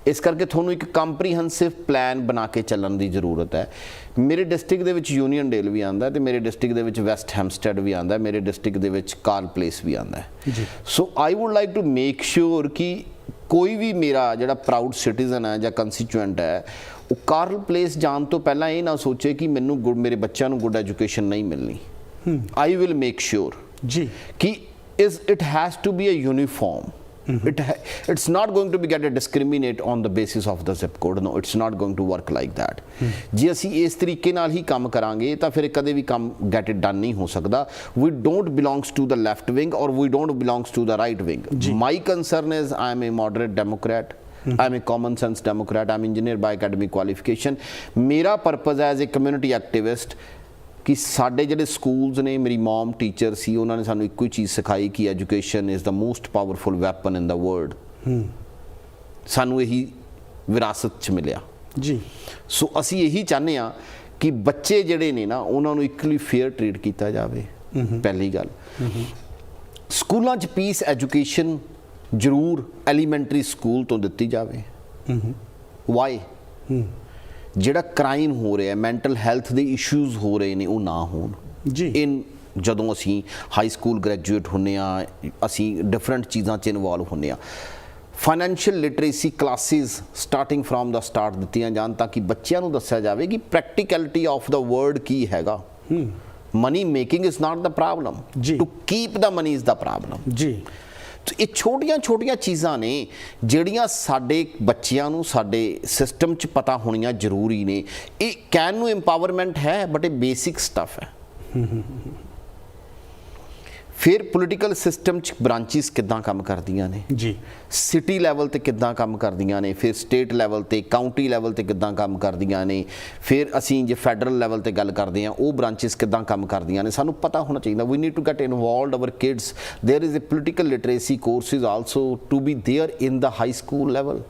ਇਸ ਕਰਕੇ ਤੁਹਾਨੂੰ ਇੱਕ ਕੰਪਰੀਹੈਂਸਿਵ ਪਲਾਨ ਬਣਾ ਕੇ ਚੱਲਣ ਦੀ ਜ਼ਰੂਰਤ ਹੈ। ਮੇਰੇ ਡਿਸਟ੍ਰਿਕਟ ਦੇ ਵਿੱਚ ਯੂਨੀਅਨ ਡੇਲ ਵੀ ਆਉਂਦਾ ਤੇ ਮੇਰੇ ਡਿਸਟ੍ਰਿਕਟ ਦੇ ਵਿੱਚ ਵੈਸਟ ਹੈਮਸਟੈਡ ਵੀ ਆਉਂਦਾ, ਮੇਰੇ ਡਿਸਟ੍ਰਿਕਟ ਦੇ ਵਿੱਚ ਕਾਰਲ ਪਲੇਸ ਵੀ ਆਉਂਦਾ ਜੀ। So I would like to make sure ਕਿ ਕੋਈ ਵੀ ਮੇਰਾ ਜਿਹੜਾ ਪ੍ਰਾਊਡ ਸਿਟੀਜ਼ਨ ਹੈ ਜਾਂ ਕੰਸਟੀਚੁਐਂਟ ਹੈ ਉਹ ਕਾਰਲ ਪਲੇਸ ਜਾਣ ਤੋਂ ਪਹਿਲਾਂ ਇਹ ਨਾ ਸੋਚੇ ਕਿ ਮੈਨੂੰ ਮੇਰੇ ਬੱਚਿਆਂ ਨੂੰ ਗੁੱਡ ਐਜੂਕੇਸ਼ਨ ਨਹੀਂ ਮਿਲਣੀ। ਆਈ ਵਿਲ ਮੇਕ ਸ਼ੋਰ ਜੀ ਕਿ it has to be a uniform. It's not going to be get a discriminate on the basis of the zip code. No, it's not going to work like that. ਜੇ ਅਸੀਂ ਇਸ ਤਰੀਕੇ ਨਾਲ ਹੀ ਕੰਮ ਕਰਾਂਗੇ ਤਾਂ ਫਿਰ ਕਦੇ ਵੀ ਕੰਮ get it done ਨਹੀਂ ਹੋ ਸਕਦਾ। We don't belongs to the left wing or we don't belongs to the right wing. My concern is I am a moderate Democrat. I'm a common sense Democrat. I'm engineer by academic qualification. ਮੇਰਾ purpose as a community activist ਕਿ ਸਾਡੇ ਜਿਹੜੇ schools ਨੇ, ਮੇਰੀ ਮਮ teacher ਸੀ, ਉਹਨਾਂ ਨੇ ਸਾਨੂੰ ਇੱਕੋ ਹੀ ਚੀਜ਼ ਸਿਖਾਈ ਕਿ education is the most powerful weapon in the world. ਸਾਨੂੰ ਇਹੀ ਵਿਰਾਸਤ 'ਚ ਮਿਲਿਆ ਜੀ। ਸੋ ਅਸੀਂ ਇਹੀ ਚਾਹੁੰਦੇ ਹਾਂ ਕਿ ਬੱਚੇ ਜਿਹੜੇ ਨੇ ਨਾ ਉਹਨਾਂ ਨੂੰ ਇਕੁਅਲੀ ਫੇਅਰ ਟ੍ਰੀਟ ਕੀਤਾ ਜਾਵੇ। ਪਹਿਲੀ ਗੱਲ, ਸਕੂਲਾਂ 'ਚ ਪੀਸ ਐਜੂਕੇਸ਼ਨ ਜ਼ਰੂਰ ਐਲੀਮੈਂਟਰੀ ਸਕੂਲ ਤੋਂ ਦਿੱਤੀ ਜਾਵੇ। ਵਾਈ? ਜਿਹੜਾ ਕ੍ਰਾਈਮ ਹੋ ਰਿਹਾ, ਮੈਂਟਲ ਹੈਲਥ ਦੇ ਇਸ਼ੂਜ਼ ਹੋ ਰਹੇ ਨੇ ਉਹ ਨਾ ਹੋਣ ਜੀ। ਜਦੋਂ ਅਸੀਂ ਹਾਈ ਸਕੂਲ ਗ੍ਰੈਜੂਏਟ ਹੁੰਦੇ ਹਾਂ, ਅਸੀਂ ਡਿਫਰੈਂਟ ਚੀਜ਼ਾਂ 'ਚ ਇਨਵੋਲਵ ਹੁੰਦੇ ਹਾਂ। Financial literacy classes starting from the start ਦਿੱਤੀਆਂ ਜਾਣ ਤਾਂ ਕਿ ਬੱਚਿਆਂ ਨੂੰ ਦੱਸਿਆ ਜਾਵੇ ਕਿ ਪ੍ਰੈਕਟੀਕੈਲਿਟੀ ਆਫ ਦਾ ਵਰਡ ਕੀ ਹੈਗਾ। Money making is not the problem, to keep the money is the problem ਜੀ। ਇਹ ਛੋਟੀਆਂ ਚੀਜ਼ਾਂ ਨੇ ਜਿਹੜੀਆਂ ਸਾਡੇ ਬੱਚਿਆਂ ਨੂੰ ਸਾਡੇ ਸਿਸਟਮ 'ਚ ਪਤਾ ਹੋਣੀਆਂ ਜ਼ਰੂਰੀ ਨੇ। ਇਹ ਕਹਿਣ ਨੂੰ ਐਮਪਾਵਰਮੈਂਟ ਹੈ ਬਟ ਇਹ ਬੇਸਿਕ ਸਟੱਫ ਹੈ। ਫਿਰ ਪੋਲੀਟੀਕਲ ਸਿਸਟਮ 'ਚ ਬ੍ਰਾਂਚਿਸ ਕਿੱਦਾਂ ਕੰਮ ਕਰਦੀਆਂ ਨੇ ਜੀ, ਸਿਟੀ ਲੈਵਲ ਤੇ ਕਿੱਦਾਂ ਕੰਮ ਕਰਦੀਆਂ ਨੇ, ਫਿਰ ਸਟੇਟ ਲੈਵਲ ਤੇ, ਕਾਊਂਟੀ ਲੈਵਲ ਤੇ ਕਿੱਦਾਂ ਕੰਮ ਕਰਦੀਆਂ ਨੇ, ਫਿਰ ਅਸੀਂ ਜੇ ਫੈਡਰਲ ਲੈਵਲ ਤੇ ਗੱਲ ਕਰਦੇ ਹਾਂ ਉਹ ਬ੍ਰਾਂਚਿਸ ਕਿੱਦਾਂ ਕੰਮ ਕਰਦੀਆਂ ਨੇ, ਸਾਨੂੰ ਪਤਾ ਹੋਣਾ ਚਾਹੀਦਾ। We need to get involved our kids. There is a political literacy courses also to be there in the high school level.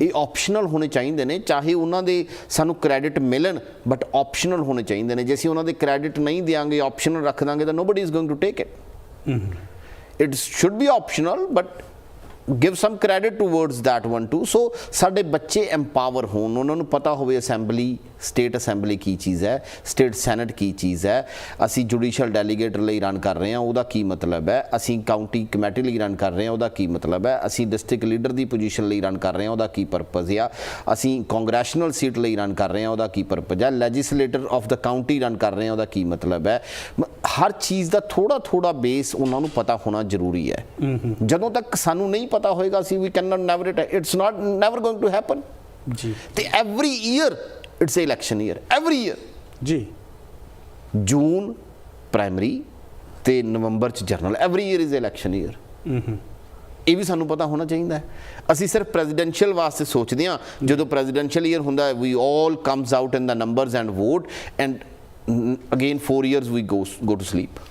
ਇਹ ਆਪਸ਼ਨਲ ਹੋਣੇ ਚਾਹੀਦੇ ਨੇ, ਚਾਹੇ ਉਹਨਾਂ ਦੇ ਸਾਨੂੰ ਕ੍ਰੈਡਿਟ ਮਿਲਣ ਬਟ ਆਪਸ਼ਨਲ ਹੋਣੇ ਚਾਹੀਦੇ ਨੇ। ਜੇ ਅਸੀਂ ਉਹਨਾਂ ਦੇ ਕ੍ਰੈਡਿਟ ਨਹੀਂ ਦਿਆਂਗੇ, ਆਪਸ਼ਨਲ ਰੱਖ ਦਾਂਗੇ ਤਾਂ nobody is going to take it. It should be optional but give some credit towards that one too। so ਸਾਡੇ ਬੱਚੇ empower ਹੋਣ, ਉਹਨਾਂ ਨੂੰ ਪਤਾ ਹੋਵੇ ਅਸੈਂਬਲੀ, ਸਟੇਟ ਅਸੈਂਬਲੀ ਕੀ ਚੀਜ਼ ਹੈ, ਸਟੇਟ ਸੈਨੇਟ ਕੀ ਚੀਜ਼ ਹੈ, ਅਸੀਂ ਜੁਡੀਸ਼ੀਅਲ ਡੈਲੀਗੇਟ ਲਈ ਰਨ ਕਰ ਰਹੇ ਹਾਂ ਉਹਦਾ ਕੀ ਮਤਲਬ ਹੈ, ਅਸੀਂ ਕਾਊਂਟੀ ਕਮੇਟੀ ਲਈ ਰਨ ਕਰ ਰਹੇ ਹਾਂ ਉਹਦਾ ਕੀ ਮਤਲਬ ਹੈ, ਅਸੀਂ ਡਿਸਟ੍ਰਿਕਟ ਲੀਡਰ ਦੀ ਪੋਜੀਸ਼ਨ ਲਈ ਰਨ ਕਰ ਰਹੇ ਹਾਂ ਉਹਦਾ ਕੀ ਪਰਪਸ ਆ, ਅਸੀਂ ਕਾਂਗਰੈਸ਼ਨਲ ਸੀਟ ਲਈ ਰਨ ਕਰ ਰਹੇ ਹਾਂ ਉਹਦਾ ਕੀ ਪਰਪਸ ਹੈ, legislator of the county run ਕਰ ਰਹੇ ਹਾਂ ਉਹਦਾ ਕੀ ਮਤਲਬ ਹੈ। ਹਰ ਚੀਜ਼ ਦਾ ਥੋੜਾ ਬੇਸ ਉਹਨਾਂ ਨੂੰ ਪਤਾ ਹੋਣਾ ਜ਼ਰੂਰੀ ਹੈ। ਜਦੋਂ ਤੱਕ ਸਾਨੂੰ ਨਹੀਂ ਪਤਾ ਹੋਏਗਾ ਅਸੀਂ ਵੀ can not never it's not never going to happen ਜੀ। ਤੇ every year it's election year, every year ਜੀ। ਜੂਨ ਪ੍ਰਾਇਮਰੀ ਤੇ ਨਵੰਬਰ ਚ general, every year is election year. ਇਹ ਵੀ ਸਾਨੂੰ ਪਤਾ ਹੋਣਾ ਚਾਹੀਦਾ ਹੈ। ਅਸੀਂ ਸਿਰਫ ਪ੍ਰੈਜ਼ੀਡੈਂਸ਼ੀਅਲ ਵਾਸਤੇ ਸੋਚਦੇ ਹਾਂ, ਜਦੋਂ ਪ੍ਰੈਜ਼ੀਡੈਂਸ਼ੀਅਲ ਈਅਰ ਹੁੰਦਾ we all comes out in the numbers and vote and again 4 years we go to sleep।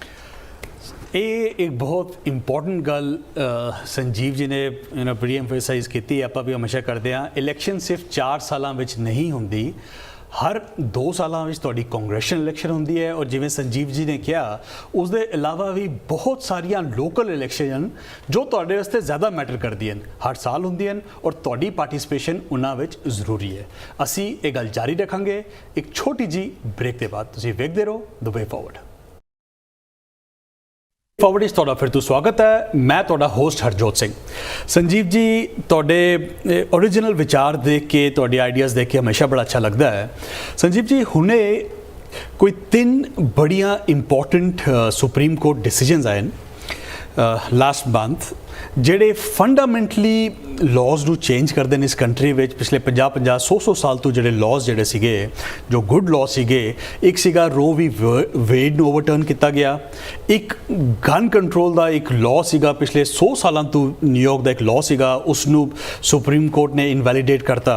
ਇਹ ਇੱਕ ਬਹੁਤ ਇੰਪੋਰਟੈਂਟ ਗੱਲ ਸੰਜੀਵ ਜੀ ਨੇ ਬੜੀ ਐਮਫਸਾਈਜ਼ ਕੀਤੀ। ਆਪਾਂ ਵੀ ਹਮੇਸ਼ਾ ਕਰਦੇ ਹਾਂ ਇਲੈਕਸ਼ਨ ਸਿਰਫ 4 ਸਾਲਾਂ ਵਿੱਚ ਨਹੀਂ ਹੁੰਦੀ, ਹਰ 2 ਸਾਲਾਂ ਵਿੱਚ ਤੁਹਾਡੀ ਕਾਂਗਰੈਸ਼ਨਲ ਇਲੈਕਸ਼ਨ ਹੁੰਦੀ ਹੈ। ਔਰ ਜਿਵੇਂ ਸੰਜੀਵ ਜੀ ਨੇ ਕਿਹਾ ਉਸ ਦੇ ਇਲਾਵਾ ਵੀ ਬਹੁਤ ਸਾਰੀਆਂ ਲੋਕਲ ਇਲੈਕਸ਼ਨ ਹਨ ਜੋ ਤੁਹਾਡੇ ਵਾਸਤੇ ਜ਼ਿਆਦਾ ਮੈਟਰ ਕਰਦੀਆਂ ਹਨ, ਹਰ ਸਾਲ ਹੁੰਦੀਆਂ ਹਨ ਔਰ ਤੁਹਾਡੀ ਪਾਰਟਿਸਿਪੇਸ਼ਨ ਉਹਨਾਂ ਵਿੱਚ ਜ਼ਰੂਰੀ ਹੈ। ਅਸੀਂ ਇਹ ਗੱਲ ਜਾਰੀ ਰੱਖਾਂਗੇ ਇੱਕ ਛੋਟੀ ਜੀ ਬ੍ਰੇਕ ਦੇ ਬਾਅਦ। ਤੁਸੀਂ ਵੇਖਦੇ ਰਹੋ ਦ ਵੇ ਫਾਰਵਰਡ। ਫਾਰਵਰਡ ਇਸ ਤੁਹਾਡਾ ਫਿਰ ਤੋਂ ਸਵਾਗਤ ਹੈ। ਮੈਂ ਤੁਹਾਡਾ ਹੋਸਟ ਹਰਜੋਤ ਸਿੰਘ। ਸੰਜੀਵ ਜੀ, ਤੁਹਾਡੇ ਓਰੀਜਨਲ ਵਿਚਾਰ ਦੇਖ ਕੇ, ਤੁਹਾਡੇ ਆਈਡੀਆਜ਼ ਦੇਖ ਕੇ ਹਮੇਸ਼ਾ ਬੜਾ ਅੱਛਾ ਲੱਗਦਾ ਹੈ। ਸੰਜੀਵ ਜੀ, ਹੁਣੇ ਕੋਈ 3 ਬੜੀਆਂ ਇੰਪੋਰਟੈਂਟ ਸੁਪਰੀਮ ਕੋਰਟ ਡਿਸੀਜਨਸ ਆਏ ਲਾਸਟ ਮੰਥ ਜਿਹੜੇ ਫੰਡਾਮੈਂਟਲੀ ਲਾਜ਼ ਨੂੰ ਚੇਂਜ ਕਰਦੇ ਨੇ ਇਸ ਕੰਟਰੀ ਵਿੱਚ। ਪਿਛਲੇ 50 100 ਸਾਲ ਤੋਂ ਜਿਹੜੇ ਲਾਜ਼ ਜਿਹੜੇ ਸੀਗੇ, ਜੋ ਗੁੱਡ ਲਾਅ ਸੀਗੇ, ਇੱਕ ਸੀਗਾ ਰੋ ਵੀ ਵੇਡ ਨੂੰ ਓਵਰਟਰਨ ਕੀਤਾ ਗਿਆ, ਇੱਕ ਗਨ ਕੰਟਰੋਲ ਦਾ ਇੱਕ ਲਾਅ ਸੀਗਾ ਪਿਛਲੇ 100 ਸਾਲਾਂ ਤੋਂ ਨਿਊਯਾਰਕ ਦਾ ਇੱਕ ਲਾਅ ਸੀਗਾ, ਉਸ ਨੂੰ ਸੁਪਰੀਮ ਕੋਰਟ ਨੇ ਇਨਵੈਲੀਡੇਟ ਕਰਤਾ,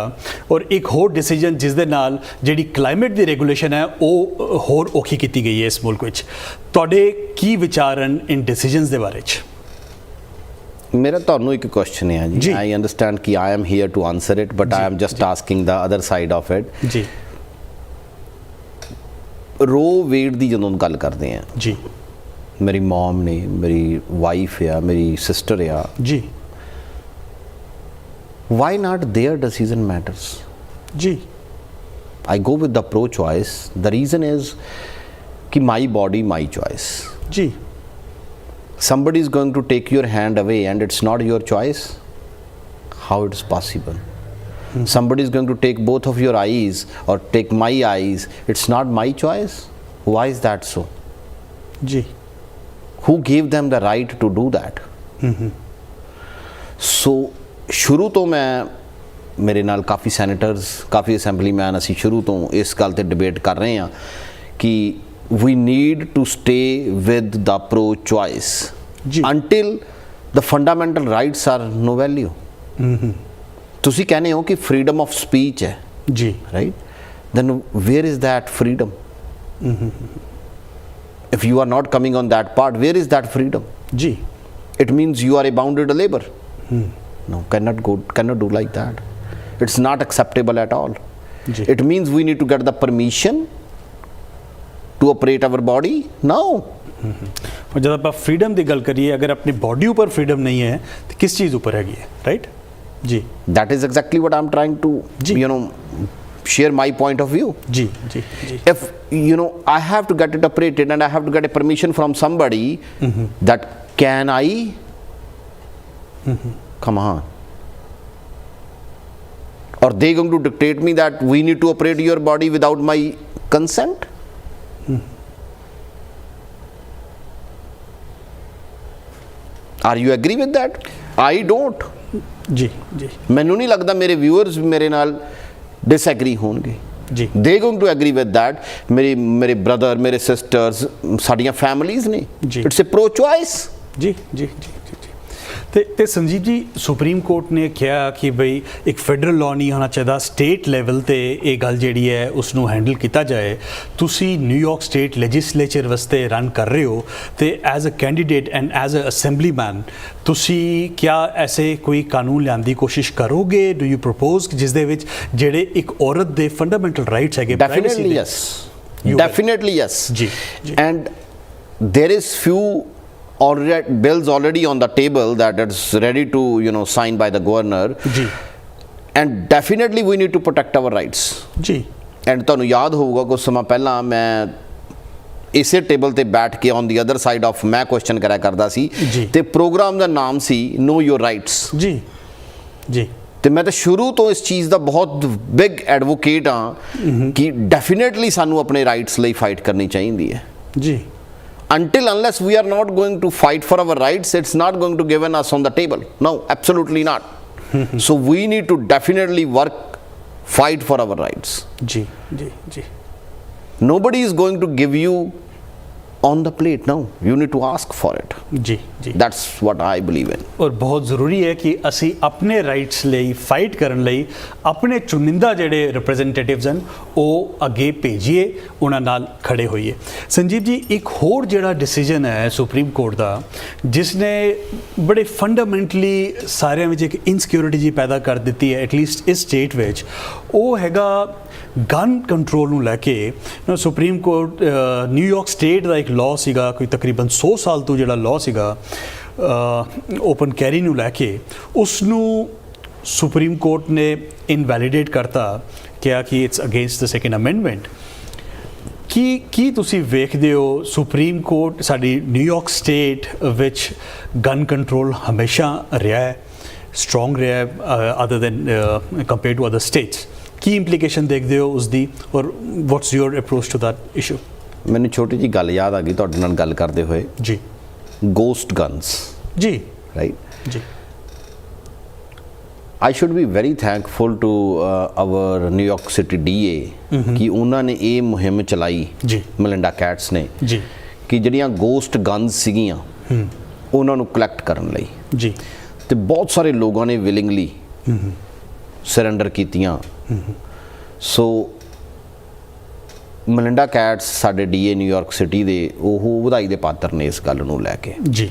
ਔਰ ਇੱਕ ਹੋਰ ਡਿਸੀਜਨ ਜਿਸ ਦੇ ਨਾਲ ਜਿਹੜੀ ਕਲਾਈਮੇਟ ਦੀ ਰੈਗੂਲੇਸ਼ਨ ਹੈ ਉਹ ਹੋਰ ਔਖੀ ਕੀਤੀ ਗਈ ਹੈ ਇਸ ਮੁਲਕ ਵਿੱਚ। ਤੁਹਾਡੇ ਕੀ ਵਿਚਾਰ ਹਨ ਇਨ ਡਿਸੀਜਨਸ ਦੇ ਬਾਰੇ 'ਚ? ਮੇਰਾ ਤੁਹਾਨੂੰ ਇੱਕ ਕੁਐਸਚਨ ਹੈ ਜੀ। ਆਈ ਅੰਡਰਸਟੈਂਡ ਕਿ I am here to answer it but I am just asking the other side of it ਜੀ। ਰੋ ਵੇਡ ਦੀ ਜਦੋਂ ਗੱਲ ਕਰਦੇ ਹਾਂ ਜੀ, ਮੇਰੀ ਮਮ ਨੇ, ਮੇਰੀ ਵਾਈਫ ਆ, ਮੇਰੀ ਸਿਸਟਰ ਆ, ਜੀ why not their decision matters? ਜੀ I go with the pro choice. The reason is कि my body, my choice. ਜੀ Somebody is going to take your hand away and it's not your choice. How it is possible? Somebody is going to take both of your eyes or take my eyes. It's not my choice. Why is that so? ਜੀ Who gave them the right to do that? So ਸ਼ੁਰੂ ਤੋਂ ਮੈਂ, ਮੇਰੇ ਨਾਲ ਕਾਫੀ senators, ਕਾਫੀ ਅਸੈਂਬਲੀਮੈਨ, ਅਸੀਂ ਸ਼ੁਰੂ ਤੋਂ ਇਸ ਗੱਲ ਤੇ ਡਿਬੇਟ ਕਰ ਰਹੇ ਹਾਂ ਕਿ we need to stay with the pro choice until the fundamental rights are no value. ਤੁਸੀਂ ਕਹਿੰਦੇ ਹੋ ਕਿ freedom of speech ਹੈ ਜੀ, right? Then where is that freedom? If you are not coming on that part, where is that freedom? ਜੀ It means you are a bounded labor. No, cannot do like that. It's not acceptable at all. ਜੀ It means we need to get the permission to operate our body now. और जब आप freedom की गल करिए, अगर अपनी body ऊपर फ्रीडम नहीं है तो किस चीज़ ऊपर हैगी है, राइट? जी That is exactly what I'm trying to, जी. share my point of view. जी जी जी If I have to get it operated and I have to get a permission from somebody, that can I? Come on. Are they going to dictate me that we need to operate your body without my consent? Are you agree with that? I don't. जी जी ਮੈਨੂੰ ਨਹੀਂ ਲੱਗਦਾ ਮੇਰੇ viewers ਮੇਰੇ ਨਾਲ disagree ਹੋਣਗੇ. ਜੀ They going to agree with that. ਮੇਰੇ brother, ਮੇਰੇ sisters, ਸਾਡੀਆਂ families ਨੇ. ਜੀ. It's a pro choice. ਜੀ ਜੀ ਜੀ ਜੀ ਤੇ ਸੰਜੀਵ ਜੀ, ਸੁਪਰੀਮ ਕੋਰਟ ਨੇ ਕਿਹਾ ਕਿ ਬਈ ਇੱਕ ਫੈਡਰਲ ਲਾਅ ਨਹੀਂ ਹੋਣਾ ਚਾਹੀਦਾ, ਸਟੇਟ ਲੈਵਲ ਤੇ ਇਹ ਗੱਲ ਜਿਹੜੀ ਹੈ ਉਸ ਨੂੰ ਹੈਂਡਲ ਕੀਤਾ ਜਾਏ। ਤੁਸੀਂ ਨਿਊਯਾਰਕ ਸਟੇਟ ਲੈਜਿਸਲੇਚਰ ਵਾਸਤੇ ਰਨ ਕਰ ਰਹੇ ਹੋ ਤੇ as a candidate and as a assemblyman ਤੁਸੀਂ ਕਿਆ ਐਸੇ ਕੋਈ ਕਾਨੂੰਨ ਲਿਆਉਣ ਦੀ ਕੋਸ਼ਿਸ਼ ਕਰੋਗੇ? ਡੂ ਯੂ ਪ੍ਰਪੋਜ਼ ਜਿਸ ਦੇ ਵਿੱਚ ਜਿਹੜੇ ਇੱਕ ਔਰਤ ਦੇ ਫੰਡਾਮੈਂਟਲ ਰਾਈਟਸ ਹੈਗੇ? Definitely yes. Definitely yes. ਜੀ ਜੀ And there is few bills already on the table that it's ready to signed by the governor. ਜੀ And definitely we need to protect our rights. ਜੀ And ਤੁਹਾਨੂੰ ਯਾਦ ਹੋਊਗਾ ਕੁਝ ਸਮਾਂ ਪਹਿਲਾਂ ਮੈਂ ਇਸੇ ਟੇਬਲ ਤੇ ਬੈਠ ਕੇ on the other side of ਮੈਂ ਕੁਐਸਚਨ ਕਰਿਆ ਕਰਦਾ ਸੀ ਜੀ। ਤੇ ਪ੍ਰੋਗਰਾਮ ਦਾ ਨਾਮ ਸੀ ਨੋ ਯੋਰ ਰਾਈਟਸ। ਜੀ ਜੀ ਤੇ ਮੈਂ ਤਾਂ ਸ਼ੁਰੂ ਤੋਂ ਇਸ ਚੀਜ਼ ਦਾ ਬਹੁਤ ਬਿਗ ਐਡਵੋਕੇਟ ਹਾਂ ਕਿ ਡੈਫੀਨੇਟਲੀ ਸਾਨੂੰ ਆਪਣੇ ਰਾਈਟਸ ਲਈ ਫਾਈਟ ਕਰਨੀ ਚਾਹੀਦੀ ਹੈ। ਜੀ Until unless we are not going to fight for our rights, it's not going to given us on the table. No, absolutely not. So we need to definitely fight for our rights. जी जी जी Nobody is going to give you on the plate. No, you need to ask for it. Ji ji That's what I believe in. ਔਰ ਬਹੁਤ ਜ਼ਰੂਰੀ ਹੈ ਕਿ ਅਸੀਂ ਆਪਣੇ rights ਲਈ fight ਕਰਨ ਲਈ ਆਪਣੇ ਚੁਣਿੰਦਾ ਜਿਹੜੇ ਰਿਪਰੈਜ਼ੈਂਟੇਟਿਵਸ ਹਨ ਉਹ ਅੱਗੇ ਭੇਜੀਏ, ਉਹਨਾਂ ਨਾਲ ਖੜੇ ਹੋਈਏ। ਸੰਜੀਵ ਜੀ, ਇੱਕ ਹੋਰ ਜਿਹੜਾ ਡਿਸੀਜਨ ਹੈ ਸੁਪਰੀਮ ਕੋਰਟ ਦਾ ਜਿਸ ਨੇ ਬੜੇ ਫੰਡਾਮੈਂਟਲੀ ਸਾਰਿਆਂ ਵਿੱਚ ਇੱਕ ਇਨਸਿਕਿਉਰਿਟੀ ਜੀ ਪੈਦਾ ਕਰ ਦਿੱਤੀ ਹੈ ਐਟਲੀਸਟ ਇਸ ਸਟੇਟ ਵਿੱਚ, ਉਹ ਹੈਗਾ ਗਨ ਕੰਟਰੋਲ ਨੂੰ ਲੈ ਕੇ। ਸੁਪਰੀਮ ਕੋਰਟ ਨਿਊਯਾਰਕ ਸਟੇਟ ਦਾ ਇੱਕ ਲਾਅ ਸੀਗਾ, ਕੋਈ ਤਕਰੀਬਨ 100 ਸਾਲ ਤੋਂ ਜਿਹੜਾ ਲਾਅ ਸੀਗਾ ਓਪਨ ਕੈਰੀ ਨੂੰ ਲੈ ਕੇ, ਉਸ ਨੂੰ ਸੁਪਰੀਮ ਕੋਰਟ ਨੇ ਇਨਵੈਲੀਡੇਟ ਕਰਤਾ, ਕਿਹਾ ਕਿ it's against the Second Amendment. ਕੀ ਤੁਸੀਂ ਵੇਖਦੇ ਹੋ ਸੁਪਰੀਮ ਕੋਰਟ ਸਾਡੀ ਨਿਊਯਾਰਕ ਸਟੇਟ ਵਿੱਚ ਗਨ ਕੰਟਰੋਲ ਹਮੇਸ਼ਾ ਰਿਹਾ ਹੈ, ਸਟਰੋਂਗ ਰਿਹਾ ਹੈ other than compare to other states, ਕੀ ਇੰਪਲੀਕੇਸ਼ਨ ਦੇਖਦੇ ਹੋ ਉਸ ਦੀ or what's your approach to that issue? ਮੈਨੂੰ ਛੋਟੀ ਜੀ ਗੱਲ ਯਾਦ ਆ ਗਈ ਤੁਹਾਡੇ ਨਾਲ ਗੱਲ ਕਰਦੇ ਹੋਏ। ਜੀ ਗੋਸਟ ਗਨਸ। ਜੀ ਰਾਈਟ। ਜੀ I should be very thankful to our New York City DA ਕਿ ਉਹਨਾਂ ਨੇ ਇਹ ਮੁਹਿੰਮ ਚਲਾਈ, ਜੀ ਮਲਿੰਡਾ ਕੈਟਸ ਨੇ, ਜੀ ਕਿ ਜਿਹੜੀਆਂ ਗੋਸਟ ਗਨਸ ਸੀਗੀਆਂ ਉਹਨਾਂ ਨੂੰ ਕਲੈਕਟ ਕਰਨ ਲਈ। ਜੀ ਤੇ ਬਹੁਤ ਸਾਰੇ ਲੋਕਾਂ ਨੇ ਵਿਲਿੰਗਲੀ ਸਰੈਂਡਰ ਕੀਤੀਆਂ। ਸੋ ਮਲਿੰਡਾ ਕੈਟਸ ਸਾਡੇ DA ਨਿਊਯਾਰਕ ਸਿਟੀ ਦੇ ਉਹ ਵਧਾਈ ਦੇ ਪਾਤਰ ਨੇ ਇਸ ਗੱਲ ਨੂੰ ਲੈ ਕੇ। ਜੀ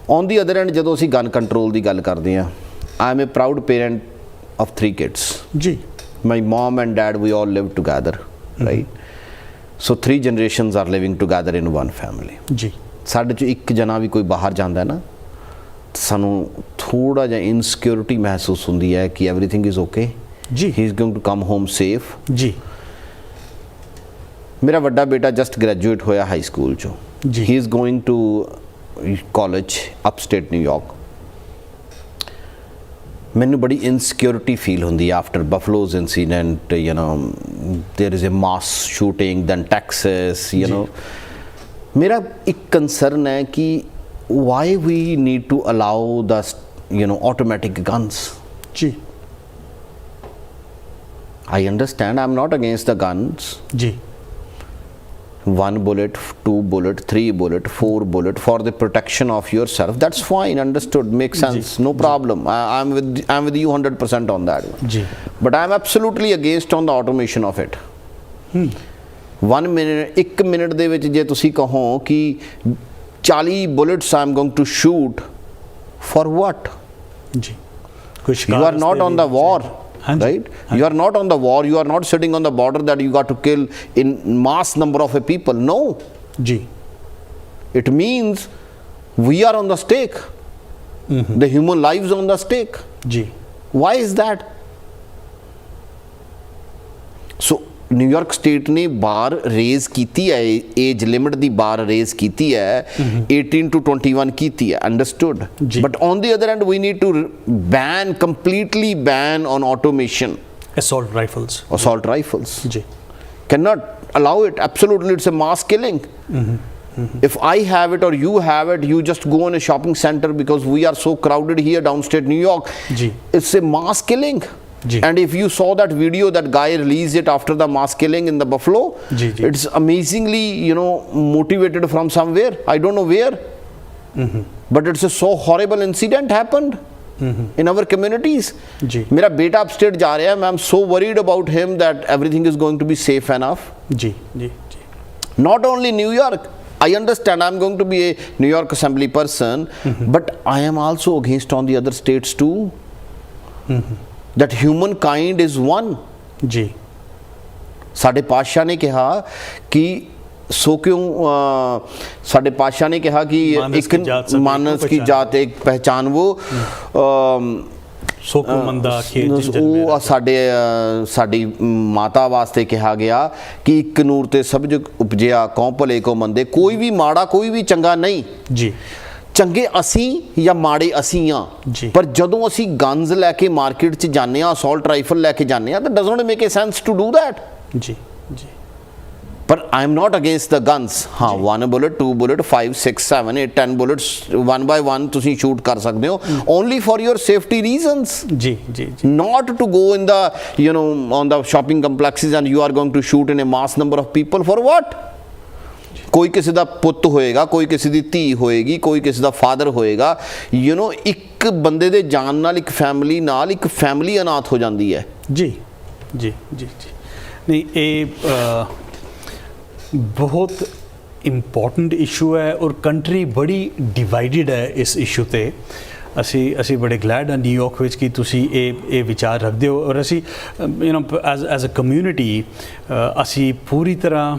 ਔਨ ਦੀ ਅਦਰ ਐਂਡ ਜਦੋਂ ਅਸੀਂ ਗਨ ਕੰਟਰੋਲ ਦੀ ਗੱਲ ਕਰਦੇ ਹਾਂ, I am a proud parent of 3 kids. ਜੀ My mom and dad, we all live together, right? So 3 generations are living together in one family. ਜੀ ਸਾਡੇ 'ਚੋਂ ਇੱਕ ਜਣਾ ਵੀ ਕੋਈ ਬਾਹਰ ਜਾਂਦਾ ਨਾ, ਸਾਨੂੰ ਥੋੜਾ ਜਿਹਾ ਇਨਸਿਕਿਉਰਿਟੀ ਮਹਿਸੂਸ ਹੁੰਦੀ ਹੈ ਕਿ ਐਵਰੀਥਿੰਗ ਇਜ਼ ਓਕੇ ਜੀ, he is going to come home safe ਜੀ। ਮੇਰਾ ਵੱਡਾ ਬੇਟਾ ਜਸਟ ਗ੍ਰੈਜੂਏਟ ਹੋਇਆ ਹਾਈ ਸਕੂਲ 'ਚੋਂ, ਜੀ। He is going to college upstate New York. ਮੈਨੂੰ ਬੜੀ ਇਨਸਿਕਿਉਰਿਟੀ ਫੀਲ ਹੁੰਦੀ ਹੈ after Buffalo's incident, you know there is a mass shooting, then Texas, you know. ਮੇਰਾ ਇੱਕ ਕੰਸਰਨ ਹੈ ਕਿ why we need to allow the you know automatic guns. ਜੀ। I understand, I'm not against the guns. Ji. 1 bullet, 2 bullet, 3 bullet, 4 bullet for the protection of yourself. That's fine, understood, makes sense, no problem. I'm with you 100% on that one. जी। But I'm absolutely against on the automation of it. 1 minute, 1 minute ਦੇ ਵਿੱਚ ਜੇ ਤੁਸੀਂ ਕਹੋ ਕਿ 40 bullets I'm going to shoot, for what? जी। You are not on the war. Right? You are not on the war, you are not sitting on the border that you got to kill in mass number of people. No. जी। It means we are on the stake. The human lives on the stake. जी। Why is that? So New York state ने bar raise कीती है, age limit दी bar raise कीती है, 18 to 21 कीती है, understood. But on the other hand we need to ban, completely ban on automation. Assault rifles. Assault rifles. Ji. Cannot allow it, absolutely, it's a mass killing. If I have it or you have it, you just go in a shopping center because we are so crowded here downstate New York. Ji. It's a mass killing. Ji. And if you saw that video, that guy released it after the mass killing in the Buffalo. Ji, ji. It's amazingly, you know, motivated from somewhere, I don't know where. But it's a so horrible incident happened in our communities. जी। मेरा बेटा upstate जा रहा है, I'm so worried about him that everything is going to be safe enough. जी, जी, जी। Not only New York, I understand, I'm going to be a New York assembly person, but I am also against on the other states too. That humankind is one. जी। ਸਾਡੇ ਪਾਤਸ਼ਾਹ ਨੇ ਕਿਹਾ ਕਿ ਸੋ ਕਿਉਂ ਸਾਡੇ ਪਾਤਸ਼ਾਹ ਨੇ ਕਿਹਾ ਕਿ ਇੱਕ ਮਾਨਸ ਕੀ ਜਾਤ ਇੱਕ ਪਹਿਚਾਨ ਉਹ ਸੋ ਕੋ ਮੰਦਾ ਖੇਤ ਉਹ ਸਾਡੀ ਮਾਤਾ ਵਾਸਤੇ ਕਿਹਾ ਗਿਆ ਕਿ ਇੱਕ ਨੂਰ ਤੇ ਸਭ ਜਗ ਉਪਜਿਆ ਕੌਂ ਭਲੇ ਕੋ ਮੰਦੇ। ਕੋਈ ਵੀ ਮਾੜਾ ਕੋਈ ਵੀ ਚੰਗਾ ਨਹੀਂ ਜੀ, ਚੰਗੇ ਅਸੀਂ ਜਾਂ ਮਾੜੇ ਅਸੀਂ ਆ। ਪਰ ਜਦੋਂ ਅਸੀਂ ਗਨਸ ਲੈ ਕੇ ਮਾਰਕੀਟ 'ਚ ਜਾਂਦੇ ਆ, ਅਸੌਲਟ ਰਾਈਫਲ ਲੈ ਕੇ ਜਾਂਦੇ ਆ, ਤਾਂ doesn't make a sense to do that. ਜੀ ਜੀ। ਪਰ I am not against the guns. ਹਾਂ, 1 bullet, 2 bullet, 5, 6, 7, 8, 10 bullets 1 by 1 ਤੁਸੀਂ ਸ਼ੂਟ ਕਰ ਸਕਦੇ ਹੋ, only for your safety reasons. ਜੀ ਜੀ। Not to go in the you know on the shopping complexes and you are going to shoot in a mass number of people for what? ਕੋਈ ਕਿਸੇ ਦਾ ਪੁੱਤ ਹੋਏਗਾ, ਕੋਈ ਕਿਸੇ ਦੀ ਧੀ ਹੋਏਗੀ, ਕੋਈ ਕਿਸੇ ਦਾ ਫਾਦਰ ਹੋਏਗਾ, ਯੂ ਨੋ ਇੱਕ ਬੰਦੇ ਦੇ ਜਾਣ ਨਾਲ ਇੱਕ ਫੈਮਿਲੀ ਅਨਾਥ ਹੋ ਜਾਂਦੀ ਹੈ। ਜੀ ਜੀ ਜੀ ਜੀ। ਨਹੀਂ, ਇਹ ਬਹੁਤ ਇੰਪੋਰਟੈਂਟ ਇਸ਼ੂ ਹੈ ਔਰ ਕੰਟਰੀ ਬੜੀ ਡਿਵਾਈਡਡ ਹੈ ਇਸ ਇਸ਼ੂ 'ਤੇ। ਅਸੀਂ ਬੜੇ ਗਲੈਡ ਹਾਂ ਨਿਊਯਾਰਕ ਵਿੱਚ ਕਿ ਤੁਸੀਂ ਇਹ ਵਿਚਾਰ ਰੱਖਦੇ ਹੋ ਔਰ ਅਸੀਂ you know as a community ਅਸੀਂ ਪੂਰੀ ਤਰ੍ਹਾਂ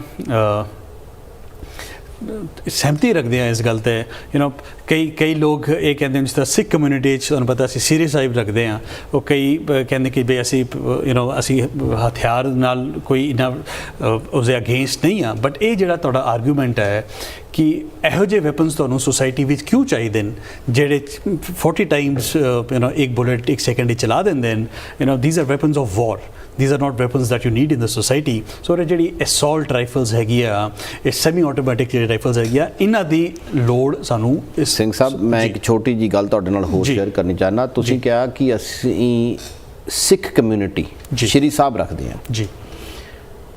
ਸਹਿਮਤੀ ਰੱਖਦੇ ਹਾਂ ਇਸ ਗੱਲ 'ਤੇ। ਯੂ ਨੋ ਕਈ ਲੋਕ ਇਹ ਕਹਿੰਦੇ ਨੇ, ਜਿਸ ਤਰ੍ਹਾਂ ਸਿੱਖ ਕਮਿਊਨਿਟੀ 'ਚ ਤੁਹਾਨੂੰ ਪਤਾ ਅਸੀਂ ਸੀਰੀਅਸ ਸਾਹਿਬ ਰੱਖਦੇ ਹਾਂ, ਉਹ ਕਈ ਕਹਿੰਦੇ ਕਿ ਬਈ ਅਸੀਂ ਯੂ ਨੋ ਅਸੀਂ ਹਥਿਆਰ ਨਾਲ ਕੋਈ ਇੰਨਾ ਉਸਦੇ ਅਗੇਂਸਟ ਨਹੀਂ ਆ। ਬਟ ਇਹ ਜਿਹੜਾ ਤੁਹਾਡਾ ਆਰਗੂਮੈਂਟ ਹੈ ਕਿ ਇਹੋ ਜਿਹੇ ਵੈਪਨਸ ਤੁਹਾਨੂੰ ਸੋਸਾਇਟੀ ਵਿੱਚ ਕਿਉਂ ਚਾਹੀਦੇ ਨੇ ਜਿਹੜੇ 40 ਟਾਈਮਸ ਯੂ ਨੋ ਇੱਕ ਬੁਲਟ 1 ਸੈਕਿੰਡ 'ਚ ਚਲਾ ਦਿੰਦੇ ਨੇ। You know these are weapons of war, these are not weapons that you need in the society. So ਜਿਹੜੀ assault rifles ਹੈਗੀ ਆ, ਇਹ ਸੈਮੀ ਆਟੋਮੈਟਿਕ ਜਿਹੜੇ ਰਾਈਫਲਸ ਹੈਗੀ ਆ, ਇਹਨਾਂ ਦੀ ਲੋੜ ਸਾਨੂੰ। ਸਿੰਘ ਸਾਹਿਬ, ਮੈਂ ਇੱਕ ਛੋਟੀ ਜੀ ਗੱਲ ਤੁਹਾਡੇ ਨਾਲ ਹੋਰ ਸ਼ੇਅਰ ਕਰਨੀ ਚਾਹੁੰਦਾ। ਤੁਸੀਂ ਕਿਹਾ ਕਿ ਅਸੀਂ ਸਿੱਖ ਕਮਿਊਨਿਟੀ ਸ਼੍ਰੀ ਸਾਹਿਬ ਰੱਖਦੇ ਹਾਂ ਜੀ।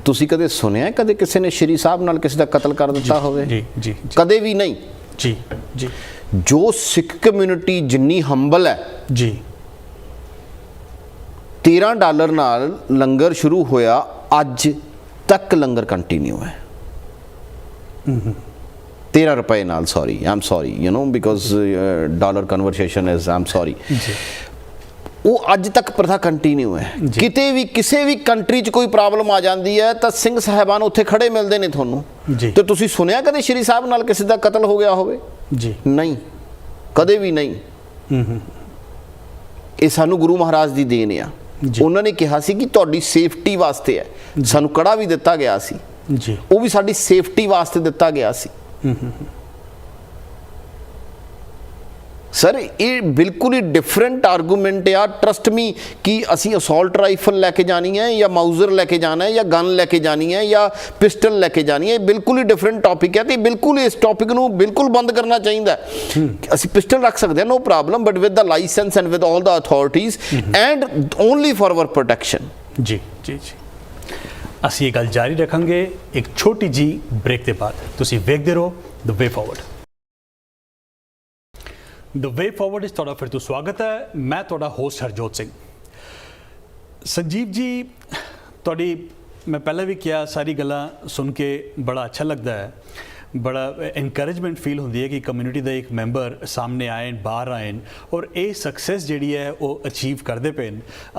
ਤੁਸੀਂ ਕਦੇ ਸੁਣਿਆ ਕਦੇ ਕਿਸੇ ਨੇ ਸ਼੍ਰੀ ਸਾਹਿਬ ਨਾਲ ਕਿਸੇ ਦਾ ਕਤਲ ਕਰ ਦਿੱਤਾ ਹੋਵੇ? ਜੀ ਜੀ, ਕਦੇ ਵੀ ਨਹੀਂ। ਜੀ ਜੀ। ਜੋ ਸਿੱਖ ਕਮਿਊਨਿਟੀ ਜਿੰਨੀ ਹੰਬਲ ਹੈ ਜੀ, $13 ਨਾਲ ਲੰਗਰ ਸ਼ੁਰੂ ਹੋਇਆ, ਅੱਜ ਤੱਕ ਲੰਗਰ ਕੰਟੀਨਿਊ ਹੈ। 13 ਰੁਪਏ ਨਾਲ, sorry, Aam sorry, you know because dollar conversation is, Aam sorry. ਉਹ ਅੱਜ ਤੱਕ ਪ੍ਰਥਾ ਕੰਟੀਨਿਊ ਹੈ। ਕਿਤੇ ਵੀ ਕਿਸੇ ਵੀ ਕੰਟਰੀ 'ਚ ਕੋਈ ਪ੍ਰੋਬਲਮ ਆ ਜਾਂਦੀ ਹੈ ਤਾਂ ਸਿੰਘ ਸਾਹਿਬਾਨ ਉੱਥੇ ਖੜੇ ਮਿਲਦੇ ਨੇ ਤੁਹਾਨੂੰ। ਤੇ ਤੁਸੀਂ ਸੁਣਿਆ ਕਦੇ ਸ਼੍ਰੀ ਸਾਹਿਬ ਨਾਲ ਕਿਸੇ ਦਾ ਕਤਲ ਹੋ ਗਿਆ ਹੋਵੇ? ਜੀ ਨਹੀਂ, ਕਦੇ ਵੀ ਨਹੀਂ। ਇਹ ਸਾਨੂੰ ਗੁਰੂ ਮਹਾਰਾਜ ਦੀ ਦੇਣ ਆ। ਉਹਨਾਂ ਨੇ ਕਿਹਾ ਸੀ ਕਿ ਤੁਹਾਡੀ ਸੇਫਟੀ ਵਾਸਤੇ ਹੈ। ਸਾਨੂੰ ਕੜਾ ਵੀ ਦਿੱਤਾ ਗਿਆ ਸੀ, ਉਹ ਵੀ ਸਾਡੀ ਸੇਫਟੀ ਵਾਸਤੇ ਦਿੱਤਾ ਗਿਆ ਸੀ। ਸਰ ਇਹ ਬਿਲਕੁਲ ਹੀ ਡਿਫਰੈਂਟ ਆਰਗੂਮੈਂਟ ਆ। ਟਰਸਟ ਮੀ ਕਿ ਅਸੀਂ ਅਸੌਲਟ ਰਾਈਫਲ ਲੈ ਕੇ ਜਾਣੀ ਹੈ ਜਾਂ ਮਾਊਜ਼ਰ ਲੈ ਕੇ ਜਾਣਾ ਹੈ ਜਾਂ ਗਨ ਲੈ ਕੇ ਜਾਣੀ ਹੈ ਜਾਂ ਪਿਸਟਲ ਲੈ ਕੇ ਜਾਣੀ ਹੈ, ਇਹ ਬਿਲਕੁਲ ਹੀ ਡਿਫਰੈਂਟ ਟੌਪਿਕ ਹੈ। ਤੇ ਬਿਲਕੁਲ ਇਸ ਟੌਪਿਕ ਨੂੰ ਬਿਲਕੁਲ ਬੰਦ ਕਰਨਾ ਚਾਹੀਦਾ। ਅਸੀਂ ਪਿਸਟਲ ਰੱਖ ਸਕਦੇ ਹਾਂ, no problem, but with the licence and with all the authorities and only for our protection. ਜੀ ਜੀ ਜੀ, ਅਸੀਂ ਇਹ ਗੱਲ ਜਾਰੀ ਰੱਖਾਂਗੇ ਇੱਕ ਛੋਟੀ ਜੀ ਬ੍ਰੇਕ ਦੇ ਬਾਅਦ। ਤੁਸੀਂ ਵੇਖਦੇ ਰਹੋ ਦ ਵੇ ਫਾਰਵਰਡ। ਦ ਵੇ ਫਾਰਵਰਡ 'ਚ ਤੁਹਾਡਾ ਫਿਰ ਤੋਂ ਸਵਾਗਤ ਹੈ। ਮੈਂ ਤੁਹਾਡਾ ਹੋਸਟ ਹਰਜੋਤ ਸਿੰਘ। ਸੰਜੀਵ ਜੀ, ਤੁਹਾਡੀ ਮੈਂ ਪਹਿਲਾਂ ਵੀ ਕਿਹਾ, ਸਾਰੀ ਗੱਲਾਂ ਸੁਣ ਕੇ ਬੜਾ ਅੱਛਾ ਲੱਗਦਾ ਹੈ, ਬੜਾ ਇਨਕਰੇਜਮੈਂਟ ਫੀਲ ਹੁੰਦੀ ਹੈ ਕਿ ਕਮਿਊਨਿਟੀ ਦਾ ਇੱਕ ਮੈਂਬਰ ਸਾਹਮਣੇ ਆਏ, ਬਾਹਰ ਆਏ ਔਰ ਇਹ ਸਕਸੈਸ ਜਿਹੜੀ ਹੈ ਉਹ ਅਚੀਵ ਕਰਦੇ ਪਏ।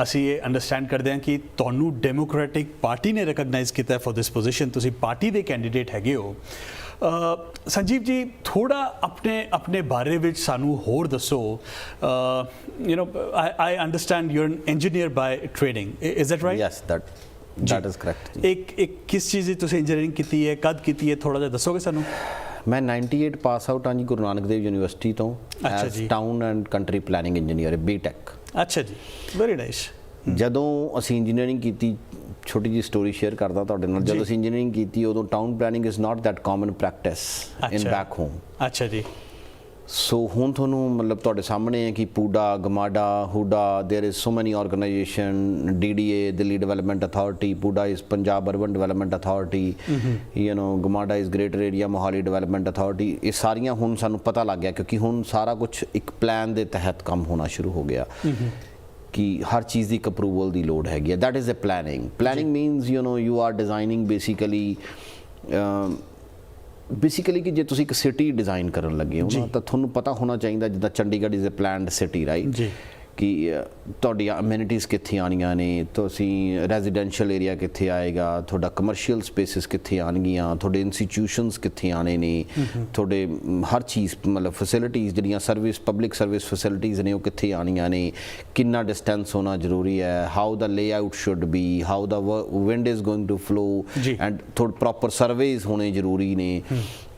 ਅਸੀਂ ਇਹ ਅੰਡਰਸਟੈਂਡ ਕਰਦੇ ਹਾਂ ਕਿ ਤੁਹਾਨੂੰ ਡੈਮੋਕ੍ਰੈਟਿਕ ਪਾਰਟੀ ਨੇ ਰਿਕਗਨਾਈਜ਼ ਕੀਤਾ ਫॉर ਦਿਸ ਪੋਜੀਸ਼ਨ, ਤੁਸੀਂ ਪਾਰਟੀ ਦੇ ਕੈਂਡੀਡੇਟ ਹੈਗੇ ਹੋ। ਸੰਜੀਵ ਜੀ, ਥੋੜਾ ਆਪਣੇ ਬਾਰੇ ਵਿੱਚ ਸਾਨੂੰ ਹੋਰ ਦੱਸੋ। You know I understand you are an engineer by training, is that right? Yes, that is correct। ਇੱਕ ਕਿਸ ਚੀਜ਼ ਦੀ ਤੁਸੀਂ ਇੰਜੀਨੀਅਰਿੰਗ ਕੀਤੀ ਹੈ, ਕਦ ਕੀਤੀ ਹੈ, ਥੋੜਾ ਜਿਹਾ ਦੱਸੋਗੇ ਸਾਨੂੰ? ਮੈਂ 98 ਪਾਸ ਆਊਟ ਹਾਂ ਜੀ ਗੁਰੂ ਨਾਨਕ ਦੇਵ ਯੂਨੀਵਰਸਿਟੀ ਤੋਂ, as town and country planning engineer, BTech. ਅੱਛਾ ਜੀ, ਵੈਰੀ ਨਾਈਸ। ਜਦੋਂ ਅਸੀਂ ਇੰਜੀਨੀਅਰਿੰਗ ਕੀਤੀ, ਛੋਟੀ ਜਿਹੀ ਸਟੋਰੀ ਸ਼ੇਅਰ ਕਰਦਾ ਤੁਹਾਡੇ ਨਾਲ। ਜਦੋਂ ਅਸੀਂ ਇੰਜੀਨੀਅਰਿੰਗ ਕੀਤੀ ਉਦੋਂ town planning is not that common practice in back home. ਅੱਛਾ ਜੀ। ਸੋ ਹੁਣ ਤੁਹਾਨੂੰ ਮਤਲਬ ਤੁਹਾਡੇ ਸਾਹਮਣੇ ਹੈ ਕਿ ਪੂਡਾ, ਗਮਾਡਾ, ਹੁਡਾ, ਦੇਰ is so many organization, DDA Delhi development authority, PUDA is Punjab urban development authority, you know GMADA is greater area Mohali development authority. ਇਹ ਸਾਰੀਆਂ ਹੁਣ ਸਾਨੂੰ ਪਤਾ ਲੱਗ ਗਿਆ ਕਿਉਂਕਿ ਹੁਣ ਸਾਰਾ ਕੁਝ ਇੱਕ ਪਲਾਨ ਦੇ ਤਹਿਤ ਕੰਮ ਹੋਣਾ ਸ਼ੁਰੂ ਹੋ ਗਿਆ ਕਿ ਹਰ ਚੀਜ਼ ਦੀ ਇੱਕ ਅਪਰੂਵਲ ਦੀ ਲੋੜ ਹੈਗੀ ਹੈ। That is a planning. Planning means you know you are designing basically ਕਿ ਜੇ ਤੁਸੀਂ ਇੱਕ ਸਿਟੀ ਡਿਜ਼ਾਈਨ ਕਰਨ ਲੱਗੇ ਹੋ ਨਾ ਤਾਂ ਤੁਹਾਨੂੰ ਪਤਾ ਹੋਣਾ ਚਾਹੀਦਾ, ਜਿੱਦਾਂ Chandigarh is a planned city, right, ਕਿ ਤੁਹਾਡੀਆਂ ਅਮੈਨਿਟੀਜ਼ ਕਿੱਥੇ ਆਉਣੀਆਂ ਨੇ, ਤੁਸੀਂ ਰੈਜ਼ੀਡੈਂਸ਼ੀਅਲ ਏਰੀਆ ਕਿੱਥੇ ਆਏਗਾ, ਤੁਹਾਡਾ ਕਮਰਸ਼ੀਅਲ ਸਪੇਸਿਸ ਕਿੱਥੇ ਆਉਣਗੀਆਂ, ਤੁਹਾਡੇ ਇੰਸਟੀਟਿਊਸ਼ਨਸ ਕਿੱਥੇ ਆਉਣੇ ਨੇ, ਤੁਹਾਡੇ ਹਰ ਚੀਜ਼ ਮਤਲਬ ਫੈਸਿਲਿਟੀਜ਼ ਜਿਹੜੀਆਂ ਪਬਲਿਕ ਸਰਵਿਸ ਫੈਸਿਲਿਟੀਜ਼ ਨੇ ਉਹ ਕਿੱਥੇ ਆਉਣੀਆਂ ਨੇ, ਕਿੰਨਾ ਡਿਸਟੈਂਸ ਹੋਣਾ ਜ਼ਰੂਰੀ ਹੈ, how the layout should be, how the wind is going to flow and ਥੋੜ੍ਹੇ ਪ੍ਰੋਪਰ ਸਰਵੇਜ਼ ਹੋਣੇ ਜ਼ਰੂਰੀ ਨੇ।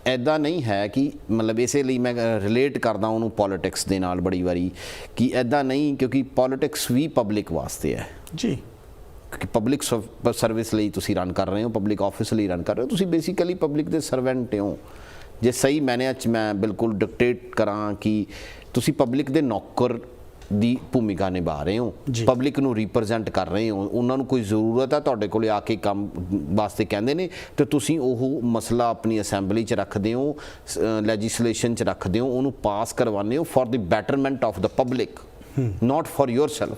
ਇੱਦਾਂ ਨਹੀਂ ਹੈ ਕਿ ਮਤਲਬ ਇਸੇ ਲਈ ਮੈਂ ਰਿਲੇਟ ਕਰਦਾ ਉਹਨੂੰ ਪੋਲੀਟਿਕਸ ਦੇ ਨਾਲ ਬੜੀ ਵਾਰੀ ਕਿ ਇੱਦਾਂ ਨਹੀਂ, ਕਿਉਂਕਿ ਪੋਲੀਟਿਕਸ ਵੀ ਪਬਲਿਕ ਵਾਸਤੇ ਹੈ ਜੀ। ਕਿਉਂਕਿ ਪਬਲਿਕ ਸਰਵਿਸ ਲਈ ਤੁਸੀਂ ਰਨ ਕਰ ਰਹੇ ਹੋ, ਪਬਲਿਕ ਆਫਿਸ ਲਈ ਰਨ ਕਰ ਰਹੇ ਹੋ, ਤੁਸੀਂ ਬੇਸਿਕਲੀ ਪਬਲਿਕ ਦੇ ਸਰਵੈਂਟ ਹੋ। ਜੇ ਸਹੀ ਮਾਇਨਿਆਂ 'ਚ ਮੈਂ ਬਿਲਕੁਲ ਡਿਕਟੇਟ ਕਰਾਂ ਕਿ ਤੁਸੀਂ ਪਬਲਿਕ ਦੇ ਨੌਕਰ ਦੀ ਭੂਮਿਕਾ ਨਿਭਾ ਰਹੇ ਹੋ, ਪਬਲਿਕ ਨੂੰ ਰਿਪਰੈਜ਼ੈਂਟ ਕਰ ਰਹੇ ਹੋ। ਉਹਨਾਂ ਨੂੰ ਕੋਈ ਜ਼ਰੂਰਤ ਹੈ ਤੁਹਾਡੇ ਕੋਲ ਆ ਕੇ ਕੰਮ ਵਾਸਤੇ ਕਹਿੰਦੇ ਨੇ ਤੇ ਤੁਸੀਂ ਉਹ ਮਸਲਾ ਆਪਣੀ ਅਸੈਂਬਲੀ 'ਚ ਰੱਖਦੇ ਹੋ, ਲੈਜਿਸਲੇਸ਼ਨ 'ਚ ਰੱਖਦੇ ਹੋ, ਉਹਨੂੰ ਪਾਸ ਕਰਵਾਉਂਦੇ ਹੋ for the betterment of the public, not for yourself.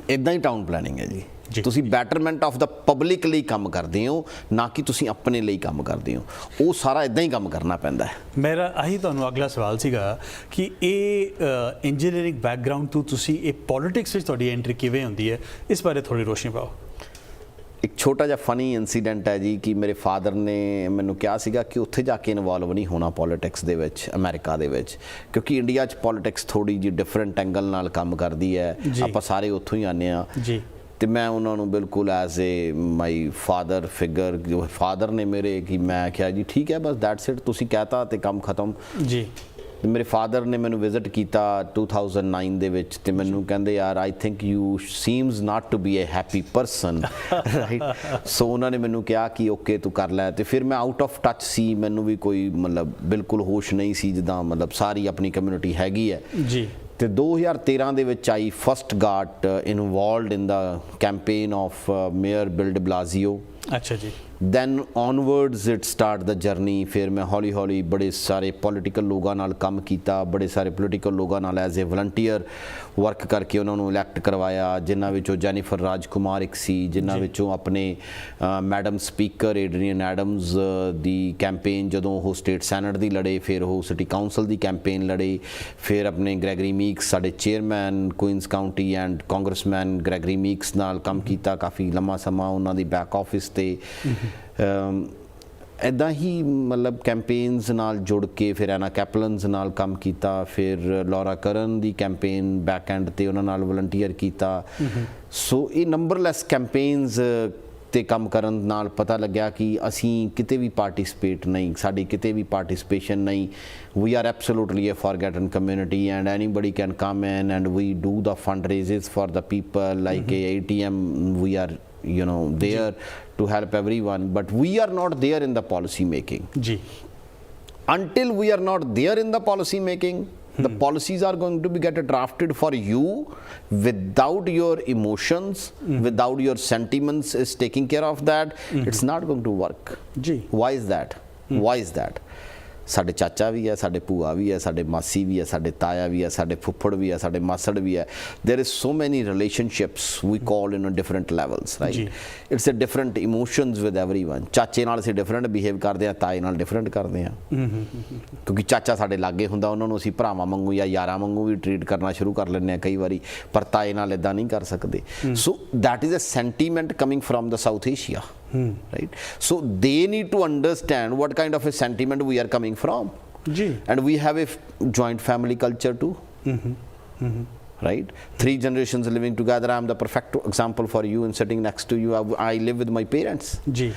ਇੱਦਾਂ ਹੀ ਟਾਊਨ ਪਲੈਨਿੰਗ ਹੈ ਜੀ। ਤੁਸੀਂ ਬੈਟਰਮੈਂਟ ਆਫ ਦਾ ਪਬਲਿਕ ਲਈ ਕੰਮ ਕਰਦੇ ਹੋ, ਨਾ ਕਿ ਤੁਸੀਂ ਆਪਣੇ ਲਈ ਕੰਮ ਕਰਦੇ ਹੋ। ਉਹ ਸਾਰਾ ਇੱਦਾਂ ਹੀ ਕੰਮ ਕਰਨਾ ਪੈਂਦਾ ਹੈ। ਮੇਰਾ ਆਹੀ ਤੁਹਾਨੂੰ ਅਗਲਾ ਸਵਾਲ ਸੀਗਾ ਕਿ ਇਹ ਇੰਜੀਨੀਅਰਿੰਗ ਬੈਕਗਰਾਊਂਡ ਤੋਂ ਤੁਸੀਂ ਇਹ ਪੋਲੀਟਿਕਸ ਵਿੱਚ ਤੁਹਾਡੀ ਐਂਟਰੀ ਕਿਵੇਂ ਹੁੰਦੀ ਹੈ, ਇਸ ਬਾਰੇ ਥੋੜ੍ਹੀ ਰੋਸ਼ਨੀ ਪਾਓ। ਇੱਕ ਛੋਟਾ ਜਿਹਾ ਫਨੀ ਇਨਸੀਡੈਂਟ ਹੈ ਜੀ ਕਿ ਮੇਰੇ ਫਾਦਰ ਨੇ ਮੈਨੂੰ ਕਿਹਾ ਸੀਗਾ ਕਿ ਉੱਥੇ ਜਾ ਕੇ ਇਨਵੋਲਵ ਨਹੀਂ ਹੋਣਾ ਪੋਲੀਟਿਕਸ ਦੇ ਵਿੱਚ, ਅਮਰੀਕਾ ਦੇ ਵਿੱਚ, ਕਿਉਂਕਿ ਇੰਡੀਆ 'ਚ ਪੋਲੀਟਿਕਸ ਥੋੜ੍ਹੀ ਜਿਹੀ ਡਿਫਰੈਂਟ ਐਂਗਲ ਨਾਲ ਕੰਮ ਕਰਦੀ ਹੈ, ਆਪਾਂ ਸਾਰੇ ਉੱਥੋਂ ਹੀ ਆਉਂਦੇ ਹਾਂ ਜੀ। ਤੇ ਮੈਂ ਉਹਨਾਂ ਨੂੰ ਬਿਲਕੁਲ as a my father figure, ਜੋ ਫਾਦਰ ਨੇ ਮੇਰੇ, ਕਿ ਮੈਂ ਕਿਹਾ ਜੀ ਠੀਕ ਹੈ ਬਸ ਦੈਟਸ ਇਟ, ਤੁਸੀਂ ਕਹਿਤਾ ਤੇ ਕੰਮ ਖਤਮ ਜੀ। ਮੇਰੇ ਫਾਦਰ ਨੇ ਮੈਨੂੰ ਵਿਜ਼ਿਟ ਕੀਤਾ 2009 ਦੇ ਵਿੱਚ ਤੇ ਮੈਨੂੰ ਕਹਿੰਦੇ ਯਾਰ I think you seems not to be a happy person, right. So ਉਹਨਾਂ ਨੇ ਮੈਨੂੰ ਕਿਹਾ ਕਿ ਓਕੇ ਤੂੰ ਕਰ ਲੈ। ਤੇ ਫਿਰ ਮੈਂ ਆਊਟ ਆਫ ਟੱਚ ਸੀ, ਮੈਨੂੰ ਵੀ ਕੋਈ ਮਤਲਬ ਬਿਲਕੁਲ ਹੋਸ਼ ਨਹੀਂ ਸੀ ਜਿੱਦਾਂ ਮਤਲਬ ਸਾਰੀ ਆਪਣੀ ਕਮਿਊਨਿਟੀ ਹੈਗੀ ਹੈ ਜੀ। ਤੇ 2013 ਦੇ ਵਿੱਚ I first got involved in the campaign of mayor Bill de Blasio अच्छा जी। Then onwards it start the journey. ਫਿਰ ਮੈਂ ਹੌਲੀ ਹੌਲੀ ਬੜੇ ਸਾਰੇ ਪੋਲੀਟੀਕਲ ਲੋਕਾਂ ਨਾਲ ਕੰਮ ਕੀਤਾ, ਬੜੇ ਸਾਰੇ ਪੋਲੀਟੀਕਲ ਲੋਕਾਂ ਨਾਲ ਐਜ਼ ਏ ਵਲੰਟੀਅਰ ਵਰਕ ਕਰਕੇ ਉਹਨਾਂ ਨੂੰ ਇਲੈਕਟ ਕਰਵਾਇਆ, ਜਿਨ੍ਹਾਂ ਵਿੱਚੋਂ ਜੈਨੀਫਰ ਰਾਜਕੁਮਾਰ ਇੱਕ ਸੀ, ਜਿਨ੍ਹਾਂ ਵਿੱਚੋਂ ਆਪਣੇ ਮੈਡਮ ਸਪੀਕਰ ਏਡਰੀਅਨ ਐਡਮਜ਼ ਦੀ ਕੈਂਪੇਨ ਜਦੋਂ ਉਹ ਸਟੇਟ ਸੈਨੇਟ ਦੀ ਲੜੇ, ਫਿਰ ਉਹ ਸਿਟੀ ਕਾਊਂਸਲ ਦੀ ਕੈਂਪੇਨ ਲੜੇ, ਫਿਰ ਆਪਣੇ ਗ੍ਰੈਗਰੀ ਮੀਕਸ ਸਾਡੇ chairman Queen's county and congressman Gregory mix ਨਾਲ ਕੰਮ ਕੀਤਾ ਕਾਫੀ ਲੰਮਾ ਸਮਾਂ ਉਹਨਾਂ ਦੀ ਬੈਕ ਆਫਿਸ 'ਤੇ। ਇੱਦਾਂ ਹੀ ਮਤਲਬ ਕੈਂਪੇਨਸ ਨਾਲ ਜੁੜ ਕੇ ਫਿਰ ਐਨਾ ਕੈਪਲਨਸ ਨਾਲ ਕੰਮ ਕੀਤਾ, ਫਿਰ ਲੌਰਾ ਕਰਨ ਦੀ ਕੈਂਪੇਨ ਬੈਕ ਐਂਡ 'ਤੇ ਉਹਨਾਂ ਨਾਲ ਵਲੰਟੀਅਰ ਕੀਤਾ। ਸੋ ਇਹ ਨੰਬਰਲੈਸ ਕੈਂਪੇਨਸ 'ਤੇ ਕੰਮ ਕਰਨ ਨਾਲ ਪਤਾ ਲੱਗਿਆ ਕਿ ਅਸੀਂ ਕਿਤੇ ਵੀ ਪਾਰਟਿਸਿਪੇਟ ਨਹੀਂ, ਸਾਡੀ ਕਿਤੇ ਵੀ ਪਾਰਟਿਸਿਪੇਸ਼ਨ ਨਹੀਂ। we are absolutely a forgotten community and anybody can come in and we do the fundraisers for the people like a ATM. We are there to help everyone, but we are not there in the policy making. जी. Until we are not there in the policy making, the policies are going to be get drafted for you without your emotions, without your sentiments is taking care of that. It's not going to work. जी. Why is that? Why is that? ਸਾਡੇ ਚਾਚਾ ਵੀ ਹੈ, ਸਾਡੇ ਭੂਆ ਵੀ ਹੈ, ਸਾਡੇ ਮਾਸੀ ਵੀ ਹੈ, ਸਾਡੇ ਤਾਇਆ ਵੀ ਹੈ, ਸਾਡੇ ਫੁੱਫੜ ਵੀ ਹੈ, ਸਾਡੇ ਮਾਸੜ ਵੀ ਹੈ। there is so many relationships we call in a different levels, right? It's a different emotions with everyone. ਚਾਚੇ ਨਾਲ ਅਸੀਂ different behave ਕਰਦੇ ਹਾਂ, ਤਾਏ ਨਾਲ different ਕਰਦੇ ਹਾਂ, ਕਿਉਂਕਿ ਚਾਚਾ ਸਾਡੇ ਲਾਗੇ ਹੁੰਦਾ, ਉਹਨਾਂ ਨੂੰ ਅਸੀਂ ਭਰਾਵਾਂ ਵਾਂਗੂ ਜਾਂ ਯਾਰਾਂ ਵਾਂਗੂ ਵੀ ਟਰੀਟ ਕਰਨਾ ਸ਼ੁਰੂ ਕਰ ਲੈਂਦੇ ਹਾਂ ਕਈ ਵਾਰੀ, ਪਰ ਤਾਏ ਨਾਲ ਇੱਦਾਂ ਨਹੀਂ ਕਰ ਸਕਦੇ। so that is a sentiment coming from the South Asia. Right, so they need to understand what kind of a sentiment we are coming from. Ji. And we have a joint family culture too. Right, 3 generations living together. I am the perfect example for you, and sitting next to you I live with my parents. Ji.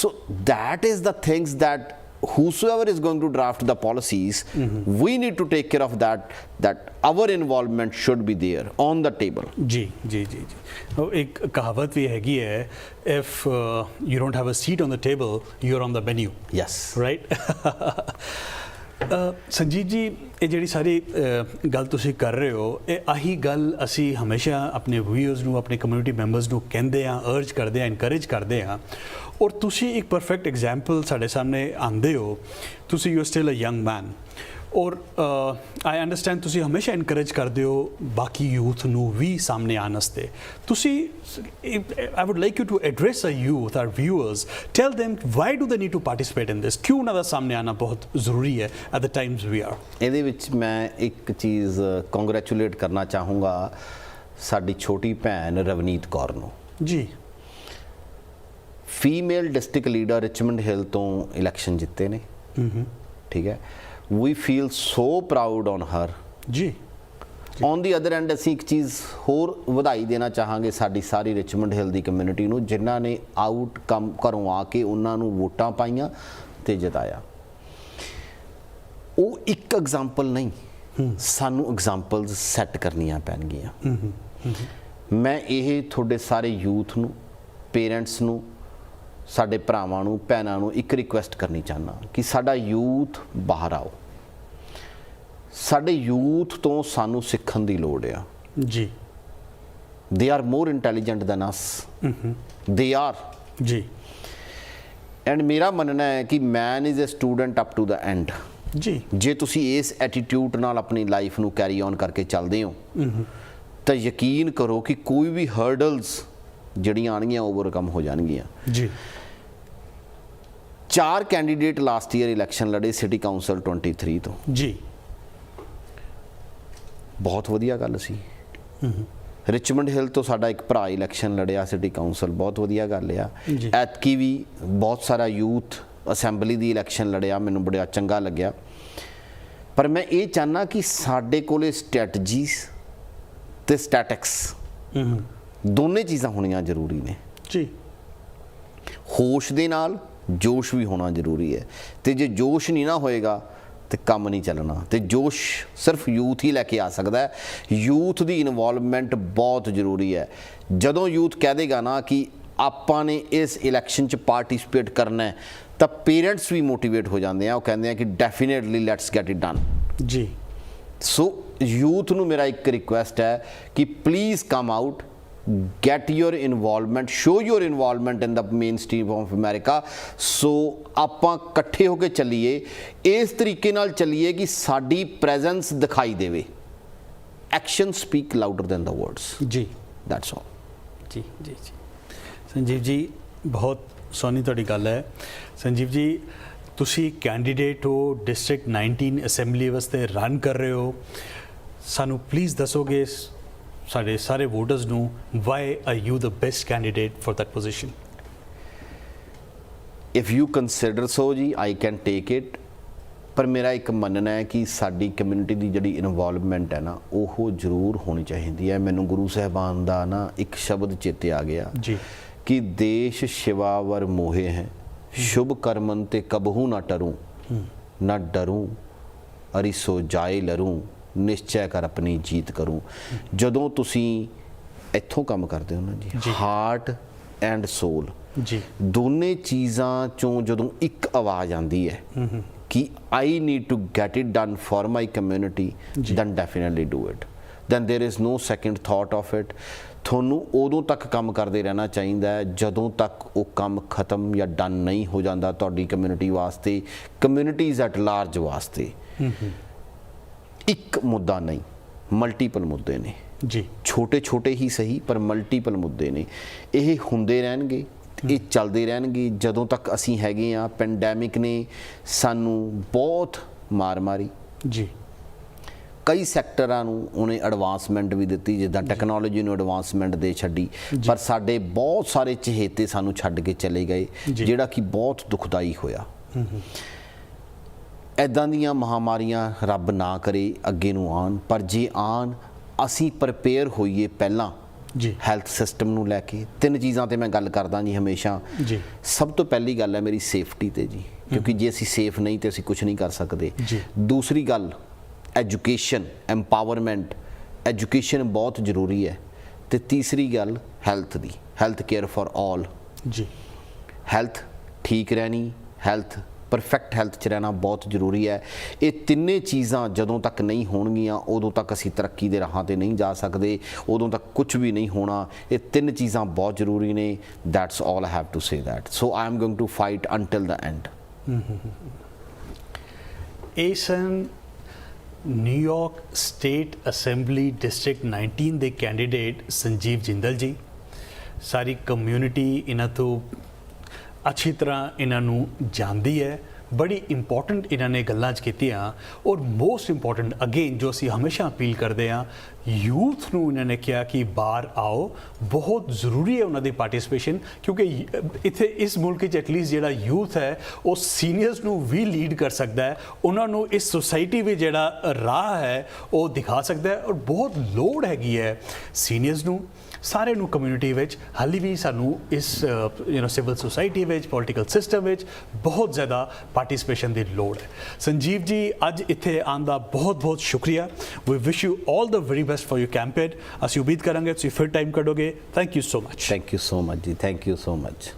So that is the things that whosoever is going to draft the policies, we need to take care of that our involvement should be there on the table. जी जी जी जी। एक कहावत भी हैगी है, if you don't have a seat on the table, you're on the menu. Yes. Right? Sanjeet ਜੀ, ਇਹ ਜਿਹੜੀ ਸਾਰੀ ਗੱਲ ਤੁਸੀਂ ਕਰ ਰਹੇ ਹੋ, ਇਹ ਆਹੀ ਗੱਲ ਅਸੀਂ ਹਮੇਸ਼ਾ ਆਪਣੇ ਵਿਊਅਰਸ ਨੂੰ, ਆਪਣੇ ਕਮਿਊਨਿਟੀ ਮੈਂਬਰਸ ਨੂੰ ਕਹਿੰਦੇ ਹਾਂ, ਅਰਜ ਕਰਦੇ ਹਾਂ, ਇਨਕਰੇਜ ਕਰਦੇ ਹਾਂ। ਔਰ ਤੁਸੀਂ ਇੱਕ ਪਰਫੈਕਟ ਐਗਜ਼ਾਮਪਲ ਸਾਡੇ ਸਾਹਮਣੇ ਆਉਂਦੇ ਹੋ। ਤੁਸੀਂ you are still a young man, ਔਰ ਆਈ ਅੰਡਰਸਟੈਂਡ ਤੁਸੀਂ ਹਮੇਸ਼ਾ ਇਨਕਰੇਜ ਕਰਦੇ ਹੋ ਬਾਕੀ ਯੂਥ ਨੂੰ ਵੀ ਸਾਹਮਣੇ ਆਉਣ ਵਾਸਤੇ। ਤੁਸੀਂ I would like you to address a youth, our viewers, tell them why do they need to participate in this, ਕਿਉਂ ਉਹਨਾਂ ਦਾ ਸਾਹਮਣੇ ਆਉਣਾ ਬਹੁਤ ਜ਼ਰੂਰੀ ਹੈ at the times we are. ਇਹਦੇ ਵਿੱਚ ਮੈਂ ਇੱਕ ਚੀਜ਼ ਕੰਗ੍ਰੈਚੁਲੇਟ ਕਰਨਾ ਚਾਹੂੰਗਾ ਸਾਡੀ ਛੋਟੀ ਭੈਣ ਰਵਨੀਤ ਕੌਰ ਨੂੰ। ਜੀ। ਫੀਮੇਲ ਡਿਸਟ੍ਰਿਕਟ ਲੀਡਰ ਰਿਚਮੰਡ ਹਿੱਲ ਤੋਂ ਇਲੈਕਸ਼ਨ ਜਿੱਤੇ ਨੇ। ਠੀਕ ਹੈ, we feel so proud on her. ਜੀ। on the other end ਅਸੀਂ ਇੱਕ ਚੀਜ਼ ਹੋਰ ਵਧਾਈ ਦੇਣਾ ਚਾਹਾਂਗੇ ਸਾਡੀ ਸਾਰੀ ਰਿਚਮੰਡ ਹਿੱਲ ਦੀ ਕਮਿਊਨਿਟੀ ਨੂੰ, ਜਿਨ੍ਹਾਂ ਨੇ ਆਊਟ ਕੰਮ ਘਰੋਂ ਆ ਕੇ ਉਹਨਾਂ ਨੂੰ ਵੋਟਾਂ ਪਾਈਆਂ ਤੇ ਜਿਤਾਇਆ। ਉਹ ਇੱਕ ਐਗਜ਼ਾਮਪਲ ਨਹੀਂ, ਸਾਨੂੰ ਐਗਜ਼ਾਮਪਲਸ ਸੈੱਟ ਕਰਨੀਆਂ ਪੈਣਗੀਆਂ। ਮੈਂ ਇਹ ਤੁਹਾਡੇ ਸਾਰੇ ਯੂਥ ਨੂੰ, ਪੇਰੈਂਟਸ ਨੂੰ, ਸਾਡੇ ਭਰਾਵਾਂ ਨੂੰ, ਭੈਣਾਂ ਨੂੰ ਇੱਕ ਰਿਕੁਐਸਟ ਕਰਨੀ ਚਾਹੁੰਦਾ ਕਿ ਸਾਡਾ ਯੂਥ ਬਾਹਰ ਆਓ। ਸਾਡੇ ਯੂਥ ਤੋਂ ਸਾਨੂੰ ਸਿੱਖਣ ਦੀ ਲੋੜ ਆ। ਜੀ। They are more intelligent than us, they are. ਜੀ। ਐਂਡ ਮੇਰਾ ਮੰਨਣਾ ਹੈ ਕਿ man is a student up to the end. ਜੀ। ਜੇ ਤੁਸੀਂ ਇਸ ਐਟੀਟਿਊਡ ਨਾਲ ਆਪਣੀ ਲਾਈਫ ਨੂੰ ਕੈਰੀ ਔਨ ਕਰਕੇ ਚੱਲਦੇ ਹੋ ਤਾਂ ਯਕੀਨ ਕਰੋ ਕਿ ਕੋਈ ਵੀ ਹਰਡਲਸ ਜਿਹੜੀਆਂ ਆਉਣਗੀਆਂ ਓਵਰਕਮ ਹੋ ਜਾਣਗੀਆਂ। ਜੀ। 4 ਕੈਂਡੀਡੇਟ ਲਾਸਟ ਈਅਰ ਇਲੈਕਸ਼ਨ ਲੜੇ ਸਿਟੀ ਕਾਊਂਸਲ 23 ਤੋਂ। ਜੀ। ਬਹੁਤ ਵਧੀਆ ਗੱਲ ਸੀ। ਰਿਚਮੰਡ ਹਿੱਲ ਤੋਂ ਸਾਡਾ ਇੱਕ ਭਰਾ ਇਲੈਕਸ਼ਨ ਲੜਿਆ ਸਿਟੀ ਕਾਊਂਸਲ, ਬਹੁਤ ਵਧੀਆ ਗੱਲ ਆ। ਐਤਕੀ ਵੀ ਬਹੁਤ ਸਾਰਾ ਯੂਥ ਅਸੈਂਬਲੀ ਦੀ ਇਲੈਕਸ਼ਨ ਲੜਿਆ, ਮੈਨੂੰ ਬੜਾ ਚੰਗਾ ਲੱਗਿਆ। ਪਰ ਮੈਂ ਇਹ ਚਾਹੁੰਦਾ ਕਿ ਸਾਡੇ ਕੋਲੇ ਸਟ੍ਰੈਟਜੀਜ਼ ਤੇ ਸਟੈਟਿਕਸ ਦੋਨੇ ਚੀਜ਼ਾਂ ਹੋਣੀਆਂ ਜ਼ਰੂਰੀ ਨੇ। ਜੀ। ਹੋਸ਼ ਦੇ ਨਾਲ ਜੋਸ਼ ਵੀ ਹੋਣਾ ਜ਼ਰੂਰੀ ਹੈ, ਤੇ ਜੇ ਜੋਸ਼ ਨਹੀਂ ਨਾ ਹੋਏਗਾ ਤੇ ਕੰਮ ਨਹੀਂ ਚੱਲਣਾ। ਤੇ ਜੋਸ਼ ਸਿਰਫ ਯੂਥ ਹੀ ਲੈ ਕੇ ਆ ਸਕਦਾ ਹੈ। ਯੂਥ ਦੀ ਇਨਵੋਲਵਮੈਂਟ ਬਹੁਤ ਜ਼ਰੂਰੀ ਹੈ। ਜਦੋਂ ਯੂਥ ਕਹਿ ਦੇਗਾ ਨਾ ਕਿ ਆਪਾਂ ਨੇ ਇਸ ਇਲੈਕਸ਼ਨ 'ਚ ਪਾਰਟਿਸਿਪੇਟ ਕਰਨਾ, ਤਾਂ ਪੇਰੈਂਟਸ ਵੀ ਮੋਟੀਵੇਟ ਹੋ ਜਾਂਦੇ ਆ। ਉਹ ਕਹਿੰਦੇ ਆ ਕਿ definitely let's get it done. ਜੀ। ਸੋ ਯੂਥ ਨੂੰ ਮੇਰਾ ਇੱਕ ਰਿਕੁਐਸਟ ਹੈ ਕਿ please come out get your involvement, show your involvement in the mainstream of America। ਸੋ ਆਪਾਂ ਇਕੱਠੇ ਹੋ ਕੇ ਚੱਲੀਏ, ਇਸ ਤਰੀਕੇ ਨਾਲ ਚੱਲੀਏ ਕਿ ਸਾਡੀ ਪ੍ਰੈਜ਼ੈਂਸ ਦਿਖਾਈ ਦੇਵੇ। ਐਕਸ਼ਨ ਸਪੀਕ ਲਾਊਡਰ ਦੈਨ ਦ ਵਰਡਸ। ਜੀ, ਦੈਟਸ ਆਲ। ਜੀ ਜੀ ਜੀ ਸੰਜੀਵ ਜੀ, ਬਹੁਤ ਸੋਹਣੀ ਤੁਹਾਡੀ ਗੱਲ ਹੈ। ਸੰਜੀਵ ਜੀ, ਤੁਸੀਂ ਕੈਂਡੀਡੇਟ ਹੋ, ਡਿਸਟ੍ਰਿਕਟ 19 ਅਸੈਂਬਲੀ ਵਾਸਤੇ ਰਨ ਕਰ ਰਹੇ ਹੋ। ਸਾਨੂੰ ਪਲੀਜ਼ ਦੱਸੋਗੇ ਸਾਡੇ ਸਾਰੇ ਵੋਟਰਸ ਨੂੰ, why are you the best candidate for that position? If you consider so ਜੀ, ਆਈ ਕੈਨ ਟੇਕ ਇਟ। ਪਰ ਮੇਰਾ ਇੱਕ ਮੰਨਣਾ ਹੈ ਕਿ ਸਾਡੀ ਕਮਿਊਨਿਟੀ ਦੀ ਜਿਹੜੀ ਇਨਵੋਲਵਮੈਂਟ ਹੈ ਨਾ, ਉਹ ਜ਼ਰੂਰ ਹੋਣੀ ਚਾਹੀਦੀ ਹੈ। ਮੈਨੂੰ ਗੁਰੂ ਸਾਹਿਬਾਨ ਦਾ ਨਾ ਇੱਕ ਸ਼ਬਦ ਚੇਤੇ ਆ ਗਿਆ ਜੀ ਕਿ ਦੇਸ਼ ਸ਼ਿਵਾਵਰ ਮੋਹੇ ਹੈ, ਸ਼ੁਭ ਕਰਮਨ ਤੇ ਕਬਹੂ ਨਾ ਟਰੂ, ਨਾ ਡਰੂ ਅਰੀ ਸੋ ਜਾਏ ਲਰੂ, ਨਿਸ਼ਚੈ ਕਰ ਆਪਣੀ ਜੀਤ ਕरूं। ਜਦੋਂ ਤੁਸੀਂ ਇੱਥੋਂ ਕੰਮ ਕਰਦੇ ਹੋ ਨਾ ਜੀ, ਹਾਰਟ ਐਂਡ ਸੋਲ ਜੀ ਦੋਨੇ ਚੀਜ਼ਾਂ ਚੋਂ ਜਦੋਂ ਇੱਕ ਆਵਾਜ਼ ਆਉਂਦੀ ਹੈ ਕਿ I need to get it done for my community, then definitely do it, then there is no second thought of it. ਤੁਹਾਨੂੰ ਉਦੋਂ ਤੱਕ ਕੰਮ ਕਰਦੇ ਰਹਿਣਾ ਚਾਹੀਦਾ ਹੈ ਜਦੋਂ ਤੱਕ ਉਹ ਕੰਮ ਖਤਮ ਜਾਂ ਡਨ ਨਹੀਂ ਹੋ ਜਾਂਦਾ ਤੁਹਾਡੀ ਕਮਿਊਨਿਟੀ ਵਾਸਤੇ, ਕਮਿਊਨਿਟੀਜ਼ ਐਟ ਲਾਰਜ ਵਾਸਤੇ। ਇੱਕ ਮੁੱਦਾ ਨਹੀਂ, ਮਲਟੀਪਲ ਮੁੱਦੇ ਨੇ ਜੀ, ਛੋਟੇ ਛੋਟੇ ਹੀ ਸਹੀ ਪਰ ਮਲਟੀਪਲ ਮੁੱਦੇ ਨੇ। ਇਹ ਹੁੰਦੇ ਰਹਿਣਗੇ, ਇਹ ਚੱਲਦੇ ਰਹਿਣਗੇ ਜਦੋਂ ਤੱਕ ਅਸੀਂ ਹੈਗੇ ਆ। ਪੈਂਡੈਮਿਕ ਨੇ ਸਾਨੂੰ ਬਹੁਤ ਮਾਰ ਮਾਰੀ ਜੀ, ਕਈ ਸੈਕਟਰਾਂ ਨੂੰ ਉਹਨੇ ਐਡਵਾਂਸਮੈਂਟ ਵੀ ਦਿੱਤੀ, ਜਿੱਦਾਂ ਟੈਕਨੋਲੋਜੀ ਨੂੰ ਐਡਵਾਂਸਮੈਂਟ ਦੇ ਛੱਡੀ, ਪਰ ਸਾਡੇ ਬਹੁਤ ਸਾਰੇ ਚਹੇਤੇ ਸਾਨੂੰ ਛੱਡ ਕੇ ਚਲੇ ਗਏ, ਜਿਹੜਾ ਕਿ ਬਹੁਤ ਦੁਖਦਾਈ ਹੋਇਆ। ਇੱਦਾਂ ਦੀਆਂ ਮਹਾਮਾਰੀਆਂ ਰੱਬ ਨਾ ਕਰੇ ਅੱਗੇ ਨੂੰ ਆਉਣ, ਪਰ ਜੇ ਆਉਣ ਅਸੀਂ ਪ੍ਰਪੇਅਰ ਹੋਈਏ ਪਹਿਲਾਂ ਜੀ ਹੈਲਥ ਸਿਸਟਮ ਨੂੰ ਲੈ ਕੇ। ਤਿੰਨ ਚੀਜ਼ਾਂ ਤੇ ਮੈਂ ਗੱਲ ਕਰਦਾ ਜੀ ਹਮੇਸ਼ਾ। ਜੀ ਸਭ ਤੋਂ ਪਹਿਲੀ ਗੱਲ ਹੈ ਮੇਰੀ ਸੇਫਟੀ ਤੇ ਜੀ, ਕਿਉਂਕਿ ਜੇ ਅਸੀਂ ਸੇਫ ਨਹੀਂ ਤੇ ਅਸੀਂ ਕੁਝ ਨਹੀਂ ਕਰ ਸਕਦੇ। ਦੂਸਰੀ ਗੱਲ ਐਜੂਕੇਸ਼ਨ, ਐਮਪਾਵਰਮੈਂਟ, ਐਜੂਕੇਸ਼ਨ ਬਹੁਤ ਜ਼ਰੂਰੀ ਹੈ। ਤੇ ਤੀਸਰੀ ਗੱਲ health the, health care for all ਜੀ। ਹੈਲਥ ਠੀਕ ਰਹਿਣੀ, ਹੈਲਥ ਪਰਫੈਕਟ ਹੈਲਥ 'ਚ ਰਹਿਣਾ ਬਹੁਤ ਜ਼ਰੂਰੀ ਹੈ। ਇਹ ਤਿੰਨੇ ਚੀਜ਼ਾਂ ਜਦੋਂ ਤੱਕ ਨਹੀਂ ਹੋਣਗੀਆਂ ਉਦੋਂ ਤੱਕ ਅਸੀਂ ਤਰੱਕੀ ਦੇ ਰਾਹਾਂ 'ਤੇ ਨਹੀਂ ਜਾ ਸਕਦੇ, ਉਦੋਂ ਤੱਕ ਕੁਝ ਵੀ ਨਹੀਂ ਹੋਣਾ। ਇਹ ਤਿੰਨ ਚੀਜ਼ਾਂ ਬਹੁਤ ਜ਼ਰੂਰੀ ਨੇ। That's all I have to say that. So I am going to fight until the end. ਇਹ ਸਨ ਨਿਊਯਾਰਕ ਸਟੇਟ ਅਸੈਂਬਲੀ ਡਿਸਟ੍ਰਿਕਟ 19 ਦੇ ਕੈਂਡੀਡੇਟ ਸੰਜੀਵ ਜਿੰਦਲ ਜੀ। ਸਾਰੀ ਕਮਿਊਨਿਟੀ ਇਹਨਾਂ ਤੋਂ ਅੱਛੀ ਤਰ੍ਹਾਂ ਇਹਨਾਂ ਨੂੰ ਜਾਣਦੀ ਹੈ। ਬੜੀ ਇੰਪੋਰਟੈਂਟ ਇਹਨਾਂ ਨੇ ਗੱਲਾਂ 'ਚ ਕੀਤੀਆਂ, ਔਰ ਮੋਸਟ ਇੰਪੋਰਟੈਂਟ ਅਗੇਨ ਜੋ ਅਸੀਂ ਹਮੇਸ਼ਾ ਅਪੀਲ ਕਰਦੇ ਹਾਂ, ਯੂਥ ਨੂੰ ਇਹਨਾਂ ਨੇ ਕਿਹਾ ਕਿ ਬਾਹਰ ਆਓ। ਬਹੁਤ ਜ਼ਰੂਰੀ ਹੈ ਉਹਨਾਂ ਦੀ ਪਾਰਟਿਸਿਪੇਸ਼ਨ, ਕਿਉਂਕਿ ਇੱਥੇ ਇਸ ਮੁਲਕ 'ਚ ਐਟਲੀਸਟ ਜਿਹੜਾ ਯੂਥ ਹੈ ਉਹ ਸੀਨੀਅਰਸ ਨੂੰ ਵੀ ਲੀਡ ਕਰ ਸਕਦਾ ਹੈ, ਉਹਨਾਂ ਨੂੰ ਇਸ ਸੁਸਾਇਟੀ ਵਿੱਚ ਜਿਹੜਾ ਰਾਹ ਹੈ ਉਹ ਦਿਖਾ ਸਕਦਾ ਹੈ। ਔਰ ਬਹੁਤ ਲੋੜ ਹੈਗੀ ਹੈ ਸੀਨੀਅਰਸ ਨੂੰ, ਸਾਰੇ ਨੂੰ ਕਮਿਊਨਿਟੀ ਵਿੱਚ। ਹਾਲੇ ਵੀ ਸਾਨੂੰ ਇਸ ਸਿਵਲ ਸੁਸਾਇਟੀ ਵਿੱਚ, ਪੋਲੀਟੀਕਲ ਸਿਸਟਮ ਵਿੱਚ ਬਹੁਤ ਜ਼ਿਆਦਾ ਪਾਰਟਿਸਿਪੇਸ਼ਨ ਦੀ ਲੋੜ ਹੈ। ਸੰਜੀਵ ਜੀ, ਅੱਜ ਇੱਥੇ ਆਉਣ ਦਾ ਬਹੁਤ ਬਹੁਤ ਸ਼ੁਕਰੀਆ। We wish you all the very best for your campaign. ਅਸੀਂ ਉਮੀਦ ਕਰਾਂਗੇ ਤੁਸੀਂ ਫਿਰ ਟਾਈਮ ਕੱਢੋਗੇ। Thank you so much. Thank you so much ਜੀ, ਥੈਂਕ ਯੂ ਸੋ ਮਚ।